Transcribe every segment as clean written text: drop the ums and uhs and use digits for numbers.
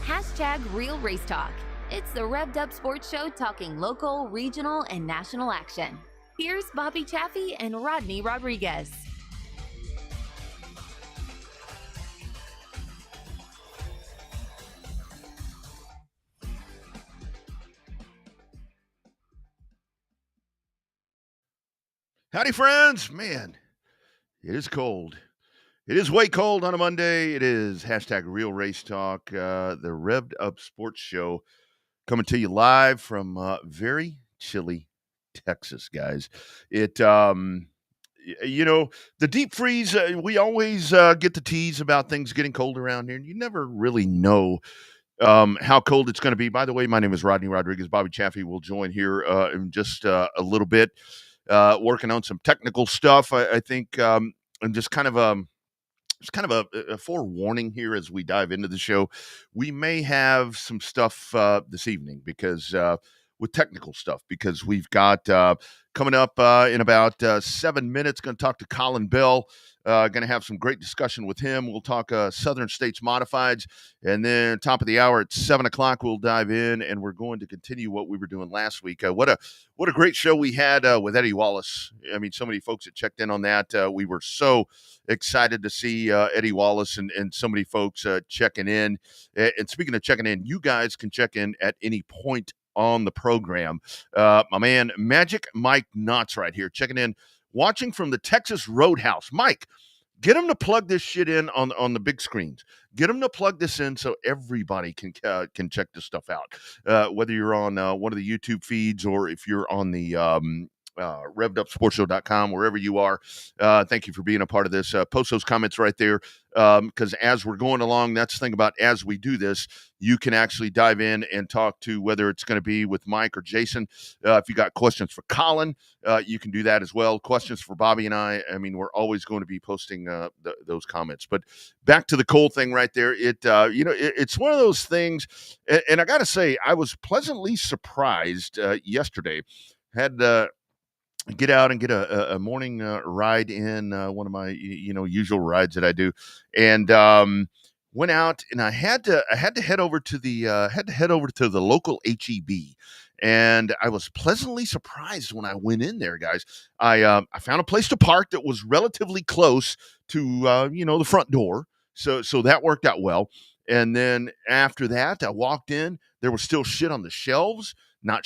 Hashtag Real Race Talk. It's the Revved Up Sports Show talking local, regional, and national action. Here's Bobby Chaffee and Rodney Rodriguez. Howdy, friends. Man, it is cold. It is way cold on a Monday. It is hashtag Real Race Talk, the Revved Up Sports Show, coming to you live from very chilly Texas, guys. The deep freeze, we always get the tease about things getting cold around here, and you never really know how cold it's going to be. By the way, my name is Rodney Rodriguez. Bobby Chaffee will join here in just a little bit, working on some technical stuff. I think, and just kind of it's kind of a forewarning here as we dive into the show. We may have some stuff this evening because with technical stuff, because we've got coming up in about 7 minutes, going to talk to Collin Bell. Going to have some great discussion with him. We'll talk Southern States Modifieds. And then top of the hour at 7 o'clock, we'll dive in, and we're going to continue what we were doing last week. What a great show we had with Eddie Wallace. I mean, so many folks that checked in on that. We were so excited to see Eddie Wallace and so many folks checking in. And speaking of checking in, you guys can check in at any point on the program. My man, Magic Mike Knotts right here, checking in, watching from the Texas Roadhouse. Mike, get him to plug this shit in on the big screens. Get him to plug this in so everybody can check this stuff out. Whether you're on one of the YouTube feeds or if you're on the RevvedUpSportsShow.com, wherever you are. Thank you for being a part of this. Post those comments right there, because as we're going along, that's the thing about as we do this, you can actually dive in and talk to whether it's going to be with Mike or Jason. If you got questions for Collin, you can do that as well. Questions for Bobby and I mean, we're always going to be posting those comments. But back to the cold thing right there. It's one of those things, and I got to say, I was pleasantly surprised yesterday. Had get out and get a morning ride in one of my usual rides that I do, and went out, and I had to head over to the local HEB, and I was pleasantly surprised when I went in there, guys. I found a place to park that was relatively close to the front door, so that worked out well. And then after that, I walked in. There was still shit on the shelves, not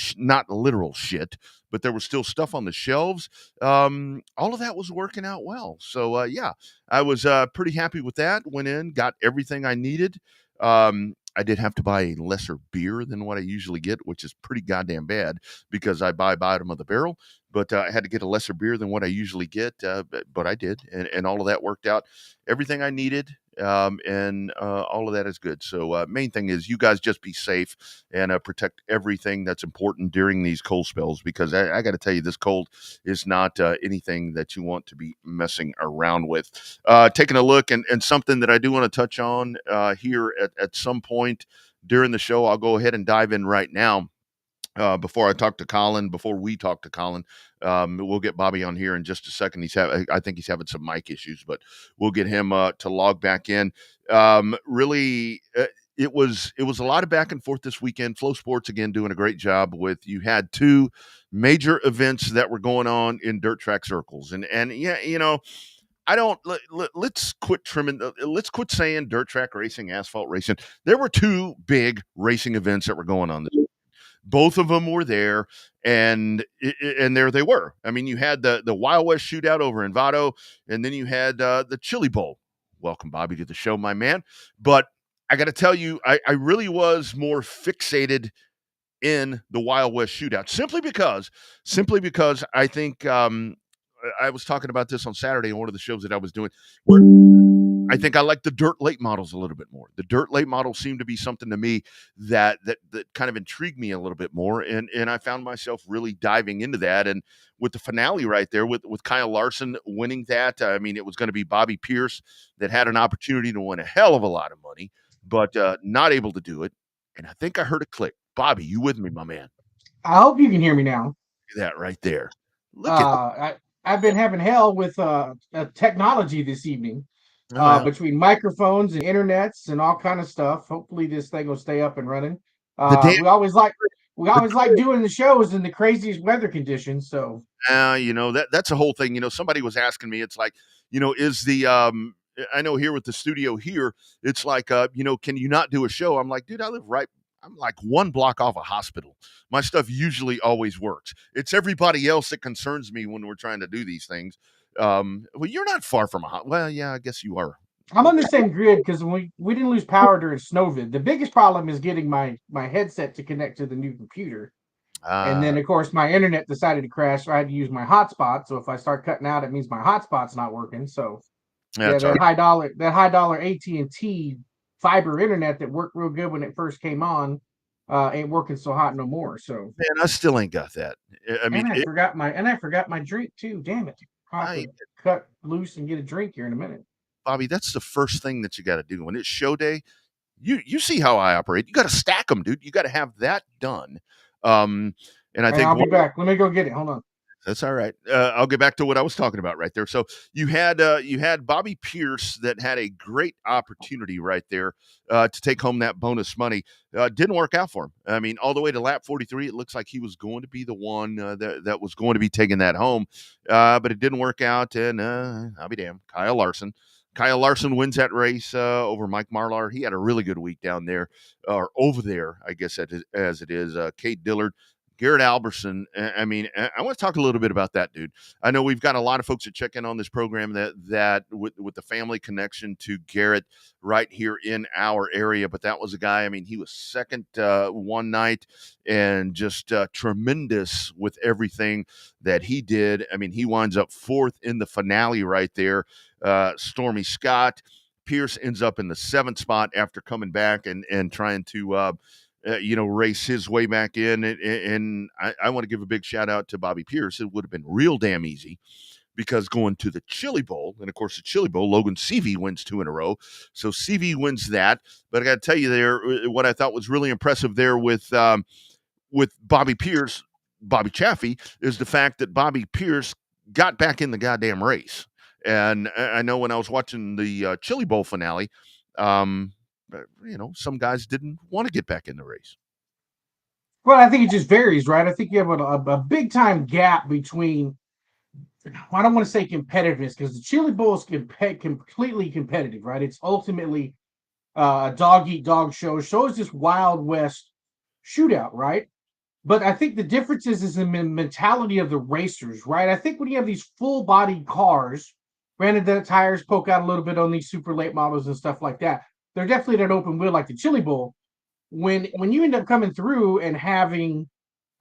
literal shit, but there was still stuff on the shelves. All of that was working out well. So, I was pretty happy with that. Went in, got everything I needed. I did have to buy a lesser beer than what I usually get, which is pretty goddamn bad because I buy bottom of the barrel. But I had to get a lesser beer than what I usually get, but I did, and all of that worked out. Everything I needed, and all of that is good. So main thing is you guys just be safe and protect everything that's important during these cold spells, because I got to tell you, this cold is not anything that you want to be messing around with. Taking a look, and something that I do want to touch on here at some point during the show. I'll go ahead and dive in right now. Before we talk to Collin, we'll get Bobby on here in just a second. I think he's having some mic issues, but we'll get him to log back in. Really, it was a lot of back and forth this weekend. Flow Sports again doing a great job with. You had two major events that were going on in dirt track circles, and yeah, I don't let's quit trimming. Let's quit saying dirt track racing, asphalt racing. There were two big racing events that were going on this. Both of them were there, and there they were. I mean, you had the Wild West Shootout over in Vado, and then you had the Chili Bowl. Welcome, Bobby, to the show, my man. But I got to tell you, I really was more fixated in the Wild West Shootout simply because I think I was talking about this on Saturday on one of the shows that I was doing. Where I think I like the dirt late models a little bit more. The dirt late models seem to be something to me that kind of intrigued me a little bit more, and I found myself really diving into that. And with the finale right there, with Kyle Larson winning that, I mean, it was going to be Bobby Pierce that had an opportunity to win a hell of a lot of money, but not able to do it. And I think I heard a click. Bobby, you with me, my man? I hope you can hear me now. Look at that right there. Look at I've been having hell with technology this evening. well, Between microphones and internets and all kind of stuff. Hopefully this thing will stay up and running. the damn. We always like doing the shows in the craziest weather conditions. So that's a whole thing. Somebody was asking me, it's like, is the I know here with the studio here, it's like can you not do a show? I'm like, dude, I'm like one block off a hospital. My stuff usually always works. It's everybody else that concerns me when we're trying to do these things. Well, you're not far from well, yeah, I guess you are. I'm on the same grid because we didn't lose power during Snowvid. The biggest problem is getting my headset to connect to the new computer. And then, of course, my internet decided to crash, so I had to use my hotspot. So if I start cutting out, it means my hotspot's not working. So that high dollar AT&T fiber internet that worked real good when it first came on ain't working so hot no more. So man, I still ain't got that. I mean, I forgot my drink too. Damn it! I'll have to cut loose and get a drink here in a minute. Bobby, that's the first thing that you got to do when it's show day. You see how I operate. You got to stack them, dude. You got to have that done. And I think I'll be back. Let me go get it. Hold on. That's all right. I'll get back to what I was talking about right there. So you had Bobby Pierce that had a great opportunity right there to take home that bonus money. Didn't work out for him. I mean, all the way to lap 43, it looks like he was going to be the one that was going to be taking that home, but it didn't work out. And I'll be damned. Kyle Larson wins that race over Mike Marlar. He had a really good week down there, or over there, I guess as it is. Kate Dillard, Garrett Alberson. I mean, I want to talk a little bit about that, dude. I know we've got a lot of folks that check in on this program that with the family connection to Garrett right here in our area, but that was a guy, I mean, he was second one night and just tremendous with everything that he did. I mean, he winds up fourth in the finale right there. Stormy Scott. Pierce ends up in the seventh spot after coming back and trying to race his way back in. And I want to give a big shout out to Bobby Pierce. It would have been real damn easy because going to the Chili Bowl, and of course the Chili Bowl, Logan Seavey wins 2 in a row. So Seavey wins that. But I got to tell you there, what I thought was really impressive there with Bobby Pierce, Bobby Chaffee, is the fact that Bobby Pierce got back in the goddamn race. And I know when I was watching the Chili Bowl finale, some guys didn't want to get back in the race. Well, I think it just varies, right? I think you have a big time gap between, I don't want to say competitiveness, because the Chili Bowl is completely competitive, right? It's ultimately a dog eat dog show. So is this Wild West shootout, right? But I think the difference is in the mentality of the racers, right? I think when you have these full body cars, granted that tires poke out a little bit on these super late models and stuff like that, they're definitely an open wheel like the Chili Bowl. When you end up coming through and having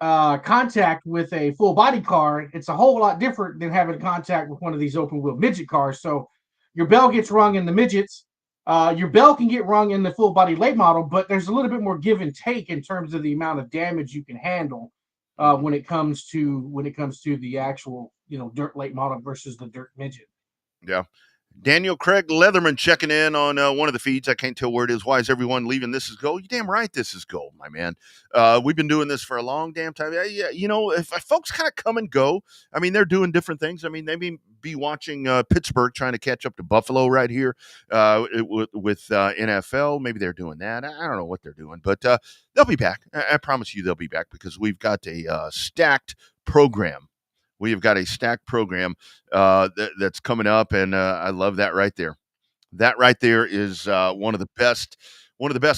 contact with a full body car, it's a whole lot different than having contact with one of these open wheel midget cars. So your bell gets rung in the midgets. Your bell can get rung in the full body late model, but there's a little bit more give and take in terms of the amount of damage you can handle when it comes to the actual dirt late model versus the dirt midget. Yeah. Daniel Craig Leatherman checking in on one of the feeds. I can't tell where it is. Why is everyone leaving? This is gold. You damn right this is gold, my man. We've been doing this for a long damn time. Yeah, if folks kind of come and go, I mean, they're doing different things. I mean, be watching Pittsburgh trying to catch up to Buffalo right here with NFL. Maybe they're doing that. I don't know what they're doing, but they'll be back. I promise you they'll be back because we've got a stacked program. We have got a stacked program that's coming up, and I love that right there. That right there is one of the best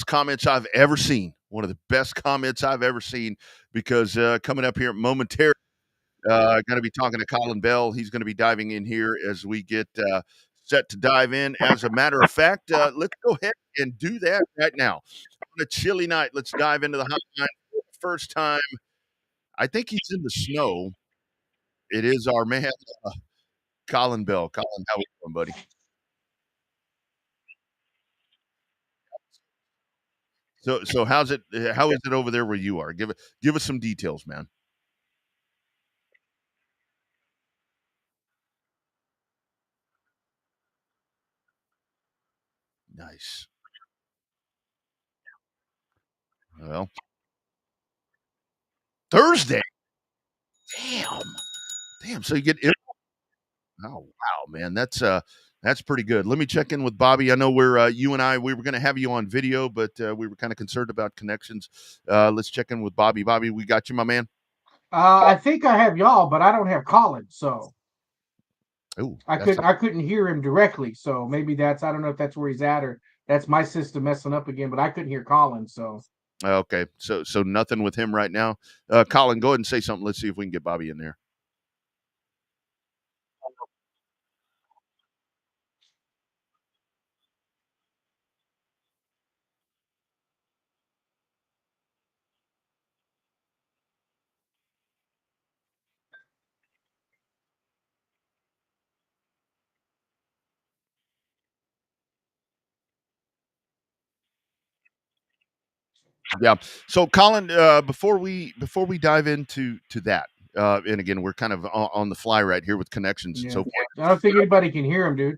comments I've ever seen. One of the best comments I've ever seen because coming up here momentarily, going to be talking to Collin Bell. He's going to be diving in here as we get set to dive in. As a matter of fact, let's go ahead and do that right now. On a chilly night, let's dive into the hotline for the first time. I think he's in the snow. It is our man, Collin Bell. Collin, how are you doing, buddy? So how's it? How is it over there where you are? Give us some details, man. Nice. Well, Thursday. Damn. Damn. So you get it. Oh wow, man. That's pretty good. Let me check in with Bobby. I know we're you and I we were going to have you on video, but we were kind of concerned about connections. Let's check in with Bobby. Bobby, we got you, my man. I think I have y'all, but I don't have Collin, so Oh, I couldn't hear him directly. So maybe I don't know if that's where he's at or that's my system messing up again. But I couldn't hear Collin, so okay. So nothing with him right now. Collin, go ahead and say something. Let's see if we can get Bobby in there. Yeah. So, Collin, before we dive into that, and again, we're kind of on the fly right here with connections and yeah. so forth. I don't think anybody can hear him, dude.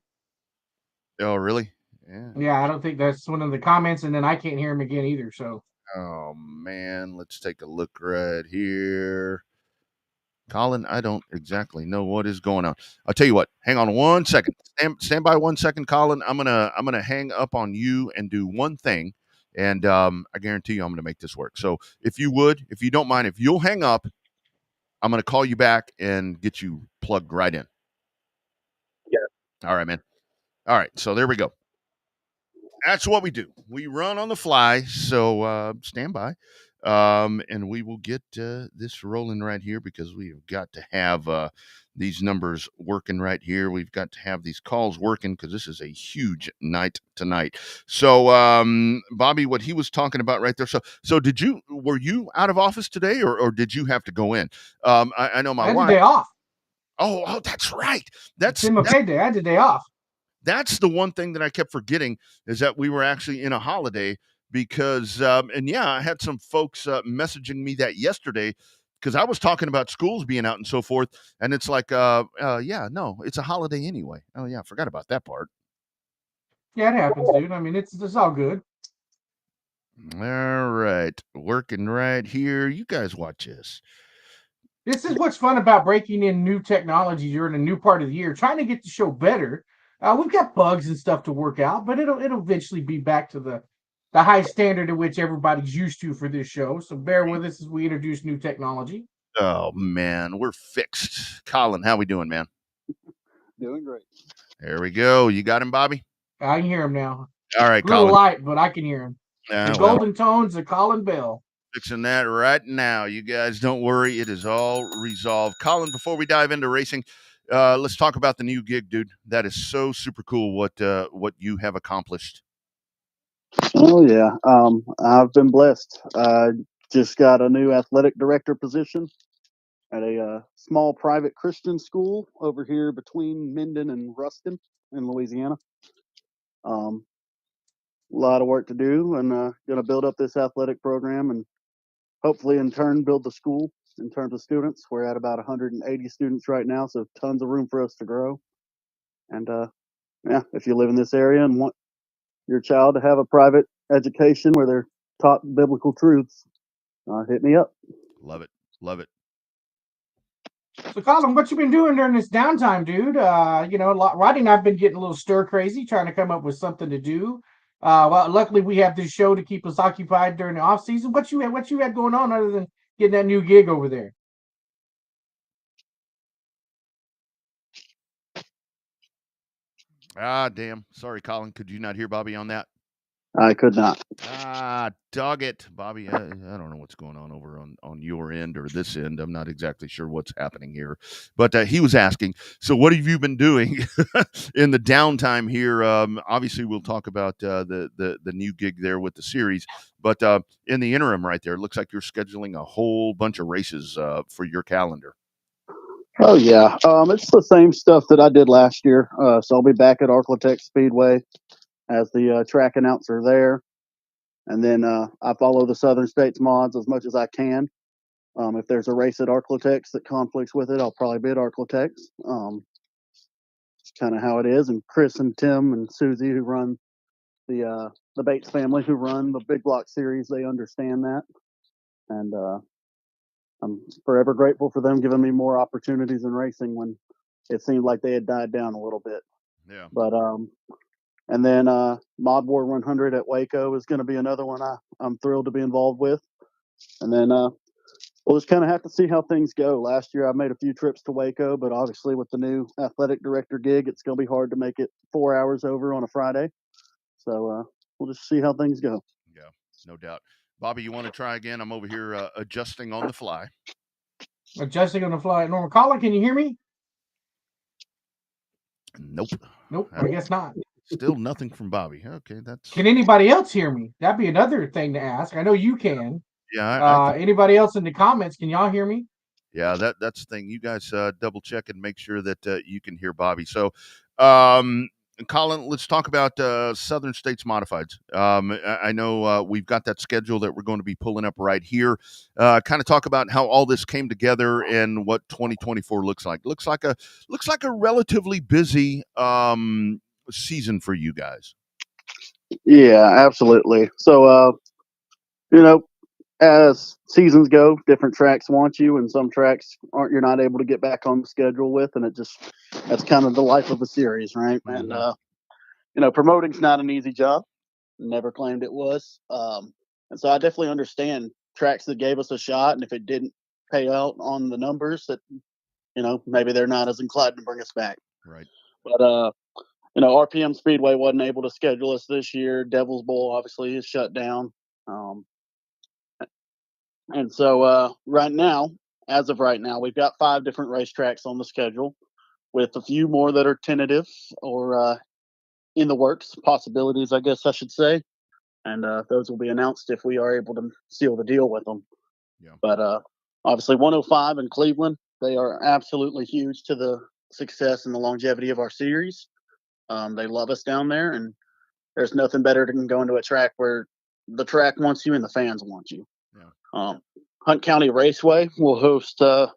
Oh, really? Yeah. Yeah, I don't think that's one of the comments, and then I can't hear him again either. So Oh man, let's take a look right here. Collin, I don't exactly know what is going on. I'll tell you what. Hang on one second. Stand by 1 second, Collin. I'm gonna hang up on you and do one thing, and I guarantee you I'm gonna make this work. So if you would, if you don't mind, if you'll hang up, I'm gonna call you back and get you plugged right in. Yeah. All right, man. All right. So there we go. That's what we do. We run on the fly. So stand by. And we will get this rolling right here because we've got to have these numbers working right here. We've got to have these calls working because this is a huge night tonight. So, Bobby, what he was talking about right there. So were you out of office today or did you have to go in? I know my I had the wife. day off. Oh, that's right. It's in my payday. I had the day off. That's the one thing that I kept forgetting is that we were actually in a holiday because, and yeah, I had some folks messaging me that yesterday because I was talking about schools being out and so forth, and it's like, yeah, no, it's a holiday anyway. Oh yeah, I forgot about that part. Yeah, it happens, dude. I mean, it's all good. All right, working right here. You guys watch this. This is what's fun about breaking in new technology during a new part of the year, trying to get the show better. We've got bugs and stuff to work out, but it'll eventually be back to the high standard at which everybody's used to for this show. So bear with us as we introduce new technology. Oh man, we're fixed. Collin, how we doing, man? Doing great. There we go. You got him, Bobby? I can hear him now. All right, A little Collin. light, but I can hear him. The Well, golden tones of Collin Bell. fixing that right now. You guys don't worry. It is all resolved. Collin, before we dive into racing, let's talk about the new gig, dude. That is so super cool what you have accomplished. Oh yeah. I've been blessed. Just got a new athletic director position at a small private Christian school over here between Minden and Ruston in Louisiana. A lot of work to do, and going to build up this athletic program, and hopefully in turn build the school in terms of students. We're at about 180 students right now, so tons of room for us to grow. And yeah, if you live in this area and want your child to have a private education where they're taught biblical truths, hit me up. Love it. Love it. So, Colin, what you been doing during this downtime, dude? Rodney and I've been getting a little stir crazy, trying to come up with something to do. Well, luckily we have this show to keep us occupied during the off season. What you had going on other than getting that new gig over there? Ah, damn. Sorry, Colin. Could you not hear Bobby on that? I could not. Ah, dog it, Bobby. I don't know what's going on over on your end or this end. I'm not exactly sure what's happening here, but he was asking. So, what have you been doing in the downtime here? Obviously, we'll talk about the new gig there with the series, but in the interim, right there, it looks like you're scheduling a whole bunch of races for your calendar. Oh yeah, it's the same stuff that I did last year. So I'll be back at Arklatex Speedway as the track announcer there, and then I follow the Southern States mods as much as I can. If there's a race at Arklatex that conflicts with it, I'll probably be at Arklatex. It's kind of how it is. And Chris and Tim and Susie, who run the Bates family, who run the Big Block series, they understand that, and I'm forever grateful for them giving me more opportunities in racing when it seemed like they had died down a little bit. Yeah. But and then Mod War 100 at Waco is going to be another one I'm thrilled to be involved with. And then we'll just kind of have to see how things go. Last year I made a few trips to Waco, but obviously with the new athletic director gig, it's going to be hard to make it 4 hours over on a Friday. So we'll just see how things go. Yeah, no doubt. Bobby, you want to try again? I'm over here adjusting on the fly. Adjusting on the fly. Normal. Colin, can you hear me? Nope. Nope. I guess not. Still nothing from Bobby. Okay, that's. Can anybody else hear me? That'd be another thing to ask. I know you can. Yeah. Anybody else in the comments? Can y'all hear me? Yeah, that's the thing. You guys double check and make sure that you can hear Bobby. So, Colin, let's talk about Southern States Modifieds. I know we've got that schedule that we're going to be pulling up right here. Kind of talk about how all this came together and what 2024 looks like. Looks like a relatively busy season for you guys. Yeah, absolutely. So, as seasons go, different tracks want you, and some tracks you're not able to get back on the schedule with, and that's kind of the life of a series, right? Mm-hmm. And promoting's not an easy job. Never claimed it was. And so I definitely understand tracks that gave us a shot, and if it didn't pay out on the numbers, that maybe they're not as inclined to bring us back. Right. But RPM Speedway wasn't able to schedule us this year. Devil's Bowl obviously is shut down. And so as of right now, we've got 5 different racetracks on the schedule with a few more that are tentative or in the works, possibilities, I guess I should say. And those will be announced if we are able to seal the deal with them. Yeah. But obviously 105 in Cleveland, they are absolutely huge to the success and the longevity of our series. They love us down there, and there's nothing better than going to a track where the track wants you and the fans want you. Yeah. Hunt County Raceway will host the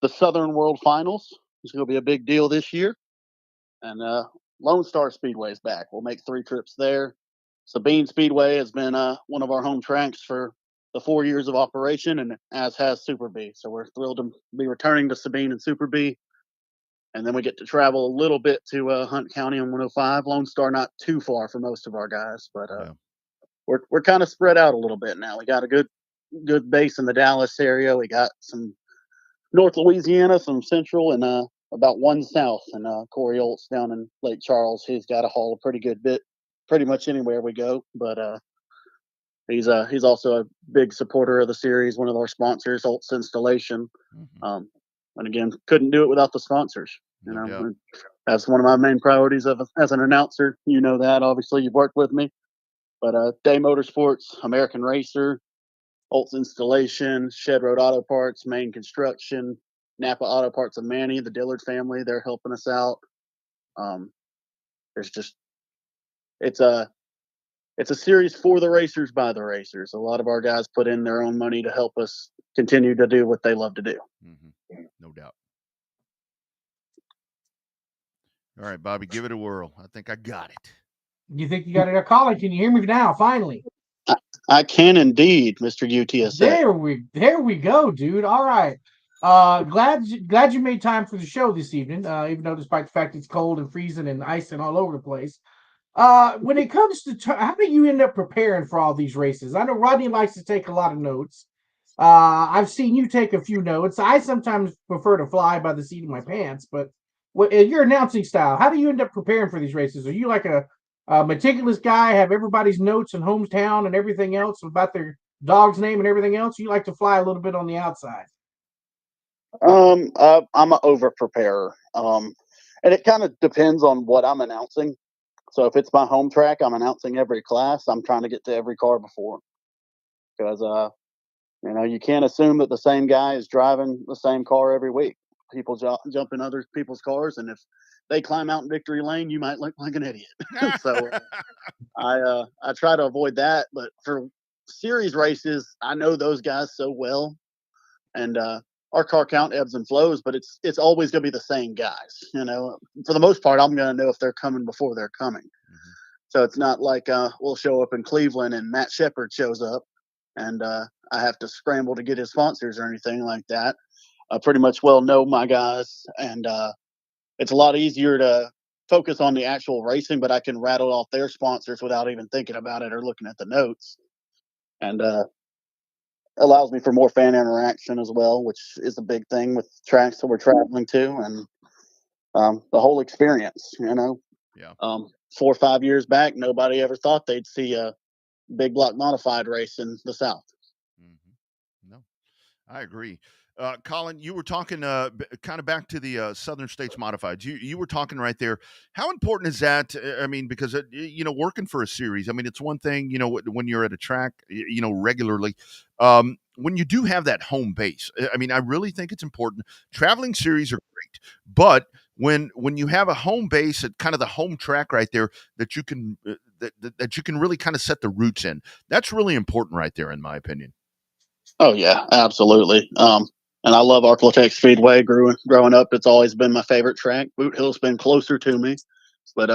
Southern World Finals. It's going to be a big deal this year. And Lone Star Speedway is back. We'll make 3 trips there. Sabine Speedway has been one of our home tracks for the 4 years of operation, and as has Super B. So we're thrilled to be returning to Sabine and Super B. And then we get to travel a little bit to Hunt County on 105. Lone Star not too far for most of our guys, but we're kind of spread out a little bit now. We got a good base in the Dallas area. We got some North Louisiana, some Central, and about 1 South. And Corey Oltz down in Lake Charles, he's got a haul a pretty good bit, pretty much anywhere we go. But he's also a big supporter of the series, one of our sponsors, Oltz Installation. Mm-hmm. And again, couldn't do it without the sponsors. No that's one of my main priorities as an announcer. You know that, obviously, you've worked with me. But Day Motorsports, American Racer, Oltz Installation, Shed Road Auto Parts, Main Construction, Napa Auto Parts of Manny, the Dillard family, they're helping us out. It's a series for the racers by the racers. A lot of our guys put in their own money to help us continue to do what they love to do. Mm-hmm. No doubt. All right, Bobby, give it a whirl. I think I got it. You think you got it? Colin, can you hear me now? Finally. I can indeed, Mr. UTSA. There we go, dude. All right. Glad you made time for the show this evening. Even though despite the fact it's cold and freezing and icing all over the place. When it comes to how do you end up preparing for all these races? I know Rodney likes to take a lot of notes. I've seen you take a few notes. I sometimes prefer to fly by the seat of my pants, but in your announcing style, how do you end up preparing for these races? Are you like a meticulous guy, have everybody's notes and hometown and everything else about their dog's name and everything else? You like to fly a little bit on the outside? I'm an over preparer. And it kind of depends on what I'm announcing. So if it's my home track, I'm announcing every class. I'm trying to get to every car before because you can't assume that the same guy is driving the same car every week. People jump in other people's cars, and if they climb out in victory lane, you might look like an idiot. So I try to avoid that. But for series races, I know those guys so well, and our car count ebbs and flows, but it's always going to be the same guys. For the most part, I'm going to know if they're coming before they're coming. Mm-hmm. So it's not like we'll show up in Cleveland and Matt Shepard shows up, and I have to scramble to get his sponsors or anything like that. I pretty much well know my guys, and it's a lot easier to focus on the actual racing, but I can rattle off their sponsors without even thinking about it or looking at the notes. And allows me for more fan interaction as well, which is a big thing with tracks that we're traveling to, and the whole experience. Yeah. 4 or 5 years back, nobody ever thought they'd see a big block modified race in the South. Mm-hmm. No, I agree. Collin, you were talking kind of back to the Southern States Modifieds. You were talking right there. How important is that? I mean, because, working for a series, I mean, it's one thing, when you're at a track, regularly. When you do have that home base, I mean, I really think it's important. Traveling series are great, but when you have a home base at kind of the home track right there that you can that you can really kind of set the roots in, that's really important right there, in my opinion. Oh yeah, absolutely. And I love Arklatex Speedway. Growing up, it's always been my favorite track. Boot Hill's been closer to me, but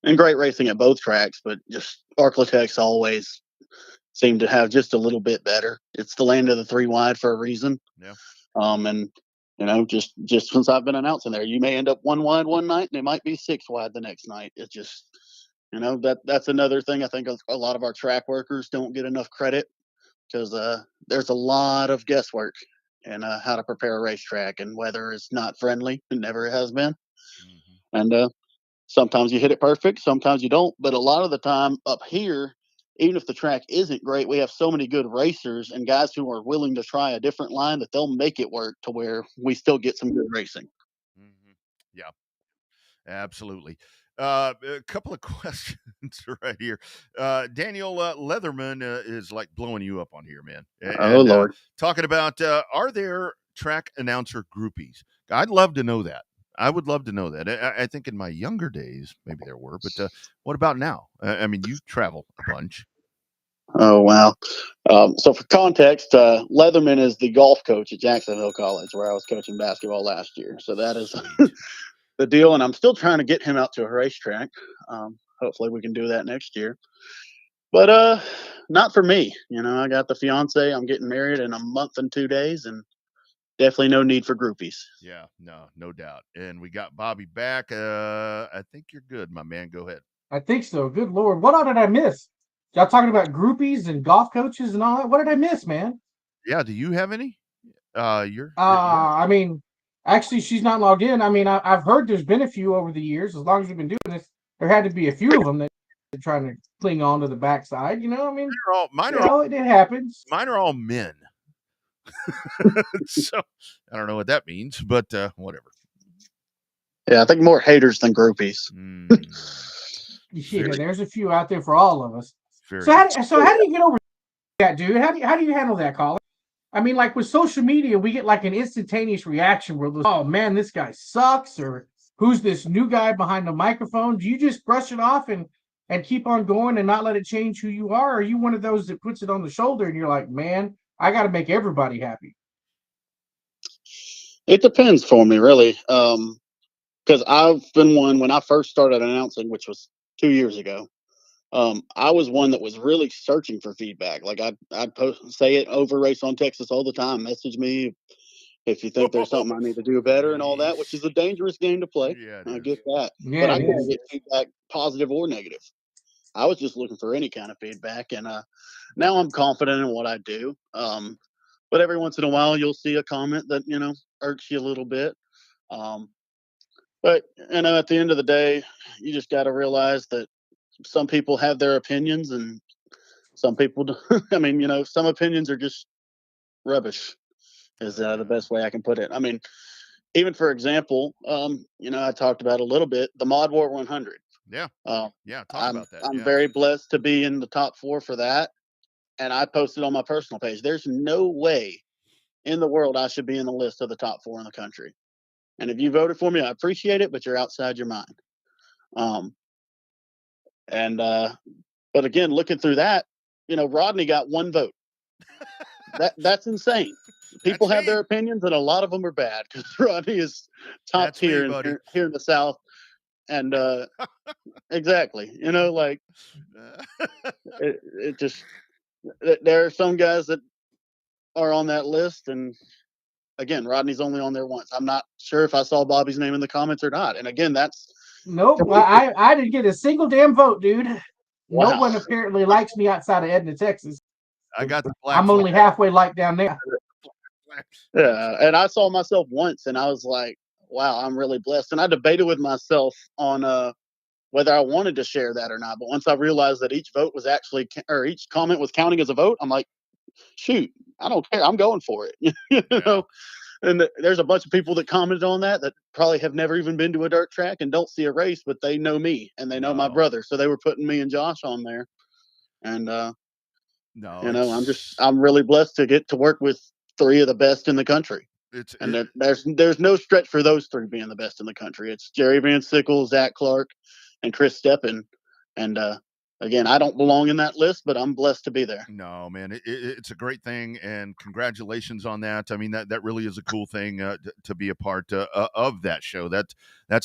and great racing at both tracks. But just Arklatex always seemed to have just a little bit better. It's the land of the 3 wide for a reason. Yeah. And just since I've been announcing there, you may end up 1 wide one night, and it might be 6 wide the next night. It's just that's another thing I think a lot of our track workers don't get enough credit, because there's a lot of guesswork in how to prepare a racetrack, and weather is not friendly. It never has been. Mm-hmm. And sometimes you hit it perfect, sometimes you don't. But a lot of the time up here, even if the track isn't great, we have so many good racers and guys who are willing to try a different line that they'll make it work to where we still get some good racing. Mm-hmm. Yeah, absolutely. A couple of questions right here. Daniel Leatherman is like blowing you up on here, man. Oh, Lord. Talking about are there track announcer groupies? I'd love to know that. I would love to know that. I think in my younger days, maybe there were, but what about now? I mean, you travel a bunch. Oh, wow. So for context, Leatherman is the golf coach at Jacksonville College, where I was coaching basketball last year. So that is Sweet. the deal, and I'm still trying to get him out to a racetrack. Hopefully we can do that next year. But not for me. I got the fiance. I'm getting married in a month and 2 days, and definitely no need for groupies. Yeah, no doubt. And we got Bobby back. I think you're good, my man. Go ahead. I think so. Good Lord. What all did I miss? Y'all talking about groupies and golf coaches and all that? What did I miss, man? Yeah, do you have any? Yeah. I mean, actually, she's not logged in. I mean, I've heard there's been a few over the years. As long as we've been doing this, there had to be a few of them that are trying to cling on to the backside. I mean, it happens. Mine are all men. So I don't know what that means, but whatever. Yeah, I think more haters than groupies. Yeah, there's a few out there for all of us. So how do you get over that, dude? How do you handle that, Collin? I mean, like with social media, we get like an instantaneous reaction where, oh man, this guy sucks, or who's this new guy behind the microphone? Do you just brush it off and keep on going and not let it change who you are? Or are you one of those that puts it on the shoulder and you're like, man, I got to make everybody happy? It depends for me, really. Because I've been one when I first started announcing, which was 2 years ago. I was one that was really searching for feedback. Like I'd say it over Race on Texas all the time. Message me, if you think there's something I need to do better and all that, which is a dangerous game to play. Yeah, I get that. Yeah, but I it couldn't is. get feedback, positive or negative. I was just looking for any kind of feedback, and now I'm confident in what I do. But every once in a while, you'll see a comment that irks you a little bit. But at the end of the day, you just got to realize that some people have their opinions, and some people don't. I mean, some opinions are just rubbish. Is the best way I can put it. I mean, even for example, I talked about a little bit the Mod War 100. Yeah. Uh, Yeah. Talk I'm about that. I'm Yeah. very blessed to be in the top 4 for that, and I posted on my personal page. There's no way in the world I should be in the list of the top 4 in the country. And if you voted for me, I appreciate it, but you're outside your mind. But again, looking through that, Rodney got 1 vote. That's insane. People That's have me. their opinions, and a lot of them are bad because Rodney is top That's me, tier buddy. here in the South. And exactly, it just there are some guys that are on that list, and again, Rodney's only on there once. I'm not sure if I saw Bobby's name in the comments or not. And again, that's Nope. I didn't get a single damn vote, dude. No wow. one apparently likes me outside of Edna, Texas. I got the black. I'm only halfway liked down there. Yeah, and I saw myself once, and I was like, "Wow, I'm really blessed." And I debated with myself on whether I wanted to share that or not. But once I realized that each vote was actually, or each comment was counting as a vote, I'm like, "Shoot, I don't care. I'm going for it." Yeah. And there's a bunch of people that commented on that probably have never even been to a dirt track and don't see a race, but they know me and they know my No. brother, so they were putting me and Josh on there. And No. I'm really blessed to get to work with 3 of the best in the country. And there's no stretch for those 3 being the best in the country. It's Jerry Van Sickle, Zach Clark, and Chris Steppen. And again, I don't belong in that list, but I'm blessed to be there. No, man, it's a great thing, and congratulations on that. I mean, that really is a cool thing to be a part of that show. That's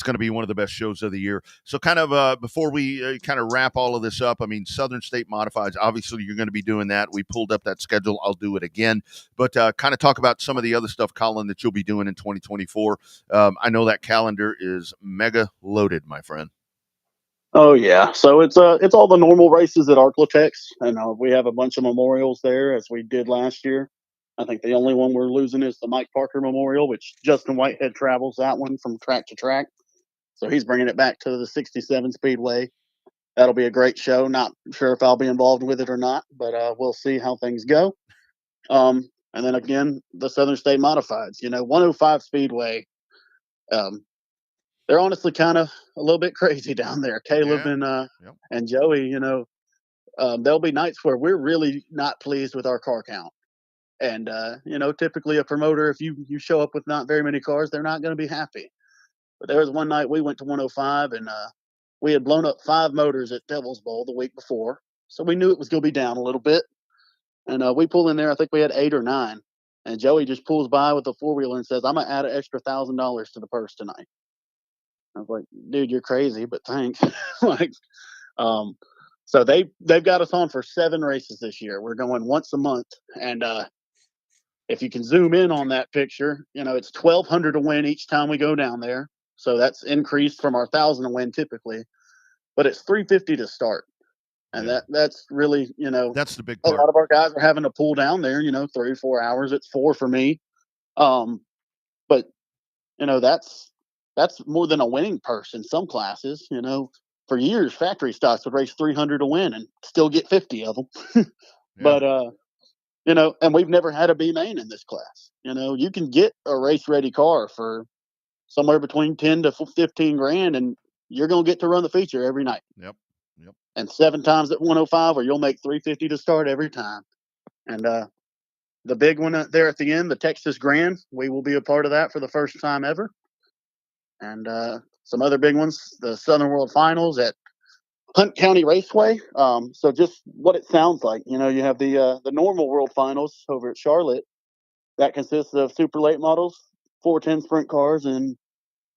going to be one of the best shows of the year. So, kind of before we kind of wrap all of this up, I mean, Southern State Modifieds. Obviously, you're going to be doing that. We pulled up that schedule. I'll do it again, but kind of talk about some of the other stuff, Collin, that you'll be doing in 2024. I know that calendar is mega loaded, my friend. Oh yeah, so it's all the normal races at Arklatex, and we have a bunch of memorials there as we did last year. I think the only one we're losing is the Mike Parker Memorial, which Justin Whitehead travels that one from track to track, so he's bringing it back to the 67 Speedway. That'll be a great show. Not sure if I'll be involved with it or not, but we'll see how things go. And then again, the Southern State Modifieds. 105 Speedway. They're honestly kind of a little bit crazy down there. Caleb and Joey, there'll be nights where we're really not pleased with our car count. And, typically a promoter, if you show up with not very many cars, they're not going to be happy. But there was one night we went to 105, and we had blown up 5 motors at Devil's Bowl the week before. So we knew it was going to be down a little bit. And we pull in there, I think we had 8 or 9. And Joey just pulls by with a 4-wheeler and says, "I'm going to add an extra $1,000 to the purse tonight." I was like, "Dude, you're crazy, but thanks." So they've got us on for 7 races this year. We're going once a month, and if you can zoom in on that picture, it's 1,200 to win each time we go down there. So that's increased from our 1,000 to win typically, but it's 350 to start, and that's really that's the big part. A lot of our guys are having to pull down there, 3 or 4 hours. It's 4 for me, but that's more than a winning purse in some classes. For years, factory stocks would race 300 to win and still get 50 of them. But, and we've never had a B main in this class. You can get a race ready car for somewhere between 10 to 15 grand, and you're going to get to run the feature every night. Yep. And 7 times at 105, or you'll make 350 to start every time. And the big one there at the end, the Texas Grand, we will be a part of that for the first time ever. And some other big ones, the Southern World Finals at Hunt County Raceway. So just what it sounds like, you have the normal World Finals over at Charlotte. That consists of super late models, 410 sprint cars, and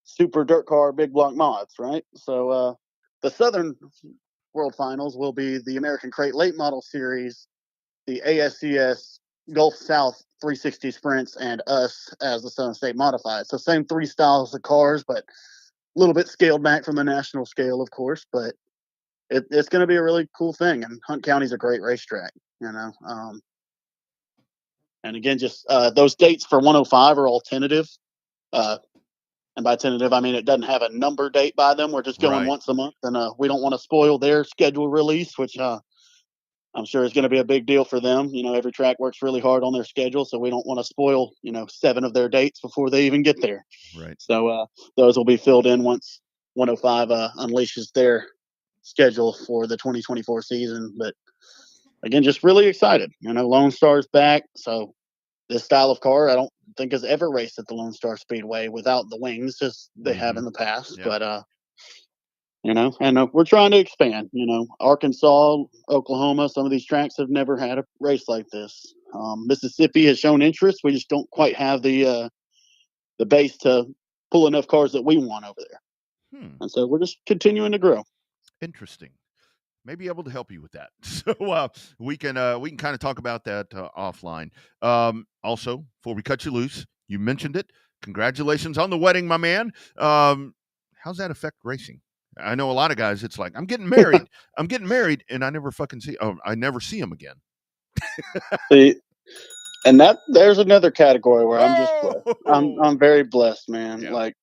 super dirt car big block mods, right? So the Southern World Finals will be the American Crate Late Model Series, the ASCS Gulf South 360 Sprints and us as the Southern State Modified. So same 3 styles of cars, but a little bit scaled back from the national scale, of course. But it's going to be a really cool thing. And Hunt County's a great racetrack, you know. And again, just those dates for 105 are all tentative. And by tentative, I mean it doesn't have a number date by them. We're just going once a month, and we don't want to spoil their schedule release, which I'm sure is going to be a big deal for them. You know, every track works really hard on their schedule, so we don't want to spoil, 7 of their dates before they even get there. Right. So those will be filled in once 105 unleashes their schedule for the 2024 season. But again, just really excited. Lone Star's back, so this style of car I don't think has ever raced at the Lone Star Speedway without the wings, as they have in the past. Yeah. But and we're trying to expand. Arkansas, Oklahoma, some of these tracks have never had a race like this. Mississippi has shown interest. We just don't quite have the base to pull enough cars that we want over there. And so we're just continuing to grow. Interesting. May be able to help you with that. So we can kind of talk about that offline. Also, before we cut you loose, you mentioned it. Congratulations on the wedding, my man. How's that affect racing? I know a lot of guys, it's like, I'm getting married, and I never fucking I never see them again. See, and there's another category where I'm just blessed. I'm very blessed, man. Yeah. Like,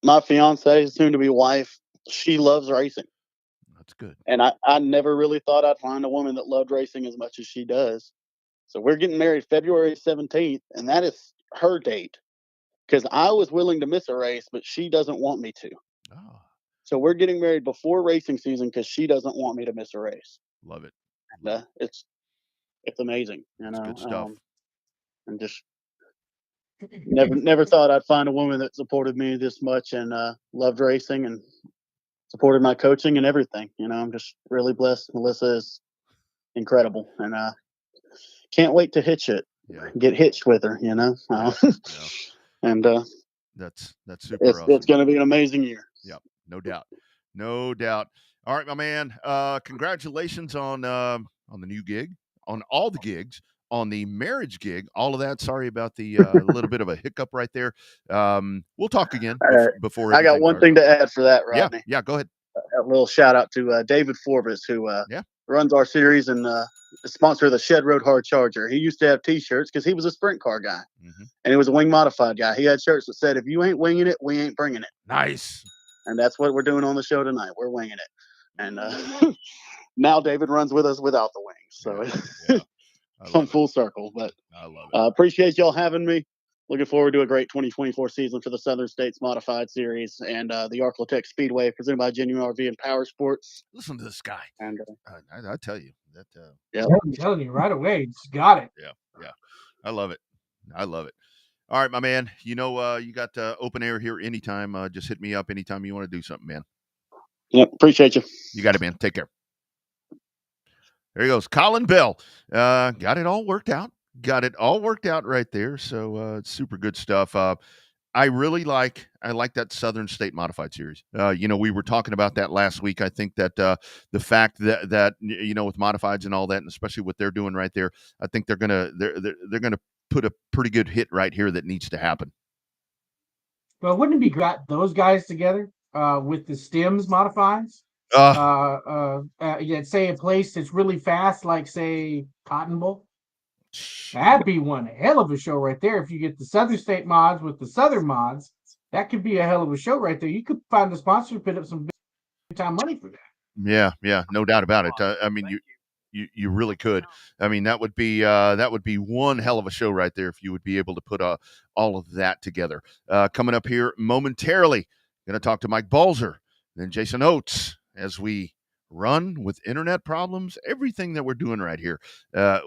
my fiance, soon to be wife, she loves racing. That's good. And I never really thought I'd find a woman that loved racing as much as she does. So we're getting married February 17th, and that is her date. Because I was willing to miss a race, but she doesn't want me to. Oh. So we're getting married before racing season because she doesn't want me to miss a race. Love it. And, it's amazing. It's good stuff. And just never thought I'd find a woman that supported me this much and loved racing and supported my coaching and everything. I'm just really blessed. Melissa is incredible, and can't wait to hitch it. Yeah. Get hitched with her. Yeah. And that's super awesome. It's going to be an amazing year. Yeah, no doubt. All right, my man. Congratulations on the new gig, on all the gigs, on the marriage gig, all of that. Sorry about the little bit of a hiccup right there. We'll talk again before. I got one thing to add for that, Rodney. Yeah, go ahead. A little shout out to David Forbes, who runs our series and is sponsor of the Shed Road Hard Charger. He used to have T-shirts because he was a sprint car guy, and he was a wing modified guy. He had shirts that said, "If you ain't winging it, we ain't bringing it." Nice. And that's what we're doing on the show tonight. We're winging it. And now David runs with us without the wings. So come full circle. But I love it. Appreciate y'all having me. Looking forward to a great 2024 season for the Southern States Modified Series and the Arklatex Speedway presented by Genuine RV and Power Sports. Listen to this guy. And I tell you that. I'm telling you right away. Just got it. Yeah. I love it. All right, my man. You got open air here anytime. Just hit me up anytime you want to do something, man. Yep. Appreciate you. You got it, man. Take care. There he goes. Collin Bell. Got it all worked out right there. So it's super good stuff. I like that Southern State Modified Series. We were talking about that last week. I think that the fact that with modifieds and all that, and especially what they're doing right there, I think they're gonna put a pretty good hit right here that needs to happen. Well, wouldn't it be great those guys together with the stems modifieds? Say a place that's really fast, like say Cotton Bowl. That'd be one hell of a show right there. If you get the Southern State mods with the Southern mods, that could be a hell of a show right there. You could find a sponsor to put up some big time money for that. Yeah, no doubt about it. I mean, you really could. I mean, that would be one hell of a show right there if you would be able to put all of that together. Coming up here momentarily, going to talk to Mike Balzer, then Jason Oates as we run with internet problems, everything that we're doing right here.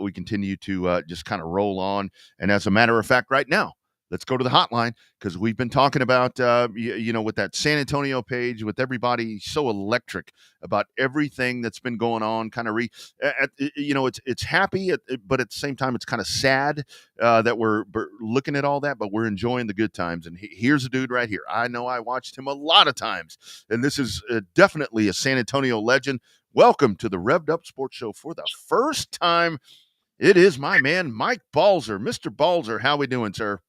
We continue to just kind of roll on. And as a matter of fact, right now, let's go to the hotline because we've been talking about, with that San Antonio page, with everybody so electric about everything that's been going on. Kind of it's happy, but at the same time, it's kind of sad that we're looking at all that, but we're enjoying the good times. And here's a dude right here. I know I watched him a lot of times, and this is definitely a San Antonio legend. Welcome to the Revved Up Sports Show for the first time It is my man, Mike Balzer. Mr. Balzer, how we doing, sir?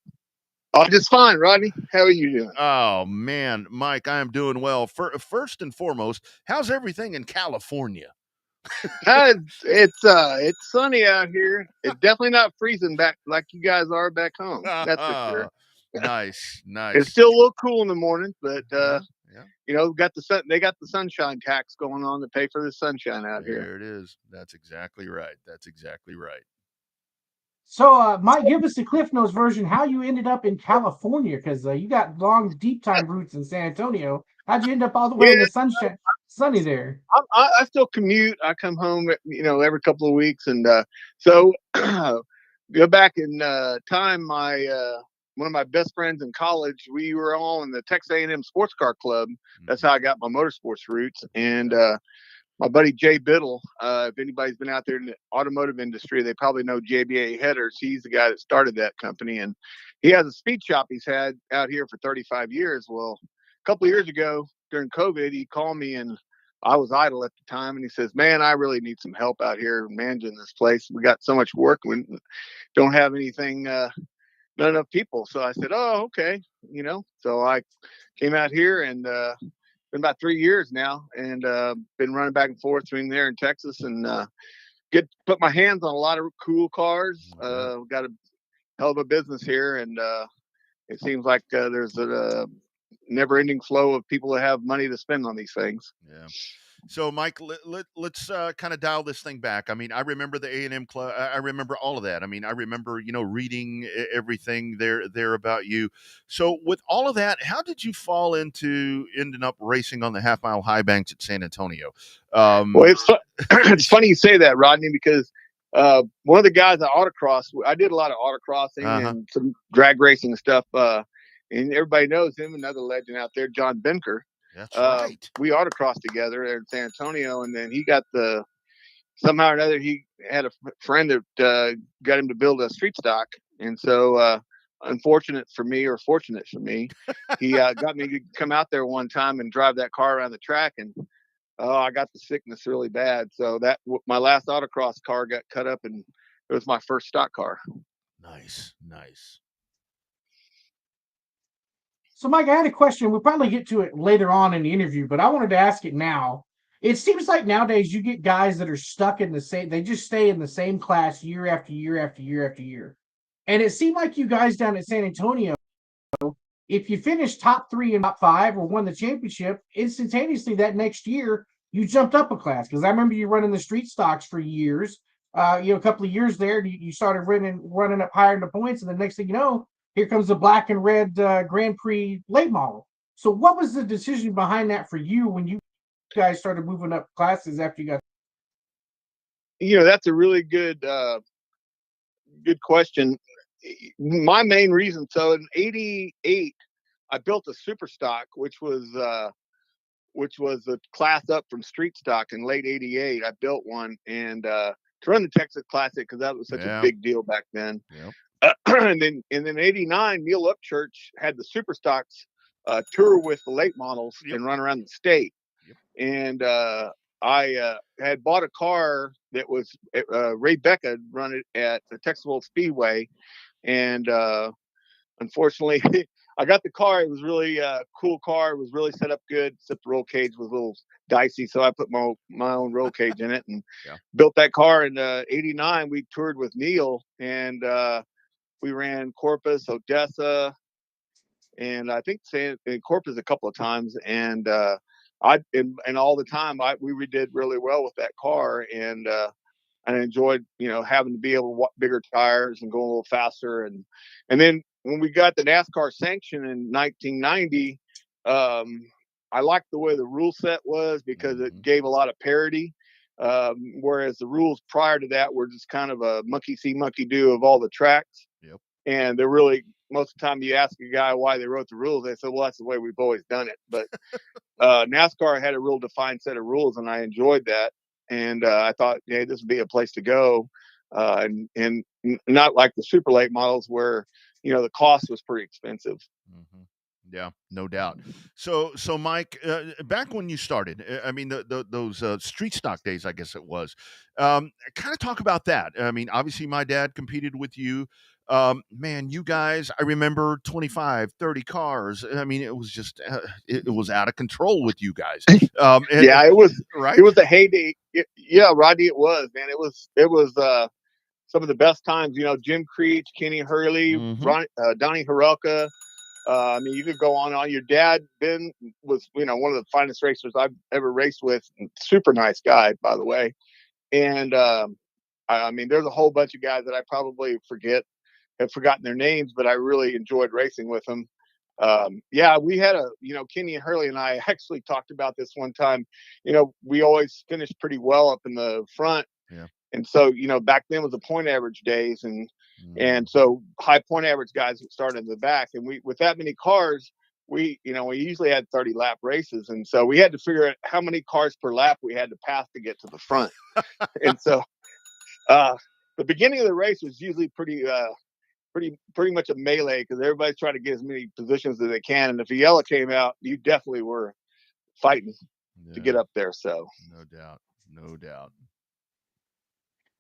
Oh, just fine, Rodney. How are you doing? Oh, man, Mike, I am doing well. First and foremost, how's everything in California? It's sunny out here. It's definitely not freezing back like you guys are back home. That's for sure. Nice. It's still a little cool in the morning, but Yeah. got the sun. They got the sunshine tax going on to pay for the sunshine out here. There it is. That's exactly right. So, Mike, give us the Cliff Notes version how you ended up in California, because you got long, deep time roots in San Antonio. How'd you end up all the way in the sunshine, sunny there? I still commute. I come home, every couple of weeks, and so go back in time. One of my best friends in college, we were all in the Texas A&M Sports Car Club. That's how I got my motorsports roots, and my buddy Jay Biddle, if anybody's been out there in the automotive industry, they probably know JBA Headers. He's the guy that started that company, and he has a speed shop he's had out here for 35 years. Well, a couple of years ago during COVID, he called me, and I was idle at the time, and he says, "Man, I really need some help out here managing this place. We got so much work. We don't have anything, not enough people." So I said, "Oh, okay." So I came out here, and been about 3 years now, and been running back and forth between there in Texas, and put my hands on a lot of cool cars. Got a hell of a business here, and it seems like there's a never-ending flow of people that have money to spend on these things. Yeah. So, Mike, let's kind of dial this thing back. I mean, I remember the A&M club. I remember all of that. I mean, I remember, reading everything there about you. So, with all of that, how did you fall into ending up racing on the half-mile high banks at San Antonio? Well, it's funny you say that, Rodney, because one of the guys at autocross, I did a lot of autocrossing and some drag racing and stuff. And everybody knows him, another legend out there, John Benker. That's right. We autocrossed together there in San Antonio, and then he got somehow or another, he had a friend that got him to build a street stock. And so, unfortunate for me, or fortunate for me, he got me to come out there one time and drive that car around the track. And I got the sickness really bad. So my last autocross car got cut up, and it was my first stock car. Nice. So, Mike, I had a question. We'll probably get to it later on in the interview, but I wanted to ask it now. It seems like nowadays you get guys that are stuck in they just stay in the same class year after year after year after year. And it seemed like you guys down at San Antonio, if you finished top 3 and top 5 or won the championship, instantaneously that next year you jumped up a class. Because I remember you running the street stocks for years. A couple of years there, you started running up higher in the points, and the next thing you know, here comes the black and red Grand Prix late model. So what was the decision behind that for you when you guys started moving up classes after you got? That's a really good question. My main reason, so in '88, I built a super stock, which was a class up from street stock. In late '88, I built one, and to run the Texas Classic, because that was such a big deal back then. Yep. And then in '89, Neil Upchurch had the super stocks tour with the late models and run around the state. Yep. And I had bought a car that was Ray Becca run it at the Texas World Speedway, and unfortunately, I got the car. It was really cool car. It was really set up good, except the roll cage was a little dicey, so I put my own roll cage in it and built that car. In '89, we toured with Neil, and we ran Corpus, Odessa, and I think Corpus a couple of times. And and all the time we did really well with that car, and I enjoyed having to be able to walk bigger tires and go a little faster. And then when we got the NASCAR sanction in 1990, I liked the way the rule set was, because it gave a lot of parity. Whereas the rules prior to that were just kind of a monkey see, monkey do of all the tracks. Yep. And they're really, most of the time you ask a guy why they wrote the rules, they say, well, that's the way we've always done it. But NASCAR had a real defined set of rules, and I enjoyed that. And I thought, this would be a place to go. And not like the super late models where, the cost was pretty expensive. Mm-hmm. Yeah, no doubt. So Mike, back when you started, I mean, those street stock days, I guess it was. Kind of talk about that. I mean, obviously, my dad competed with you. Man, you guys, I remember 25, 30 cars. I mean, it was just, it was out of control with you guys. Yeah, Right. it was a heyday. Yeah, Rodney, it was, man. It was some of the best times. You know, Jim Creech, Kenny Hurley, Mhm. Donnie Harelka. I mean, you could go on. Your dad, Ben, was, you know, one of the finest racers I've ever raced with. Super nice guy, by the way. And I mean, there's a whole bunch of guys that I probably have forgotten their names, but I really enjoyed racing with them. Yeah, we had Kenny and Hurley and I actually talked about this one time. You know, we always finished pretty well up in the front. Yeah. And so, you know, back then was the point average days, and Mm. so high point average guys would start in the back, and we, with that many cars, we usually had 30 lap races, and so we had to figure out how many cars per lap we had to pass to get to the front. And so the beginning of the race was usually pretty much a melee, because everybody's trying to get as many positions as they can, and if a yellow came out, you definitely were fighting to get Yeah, up there. So no doubt, no doubt.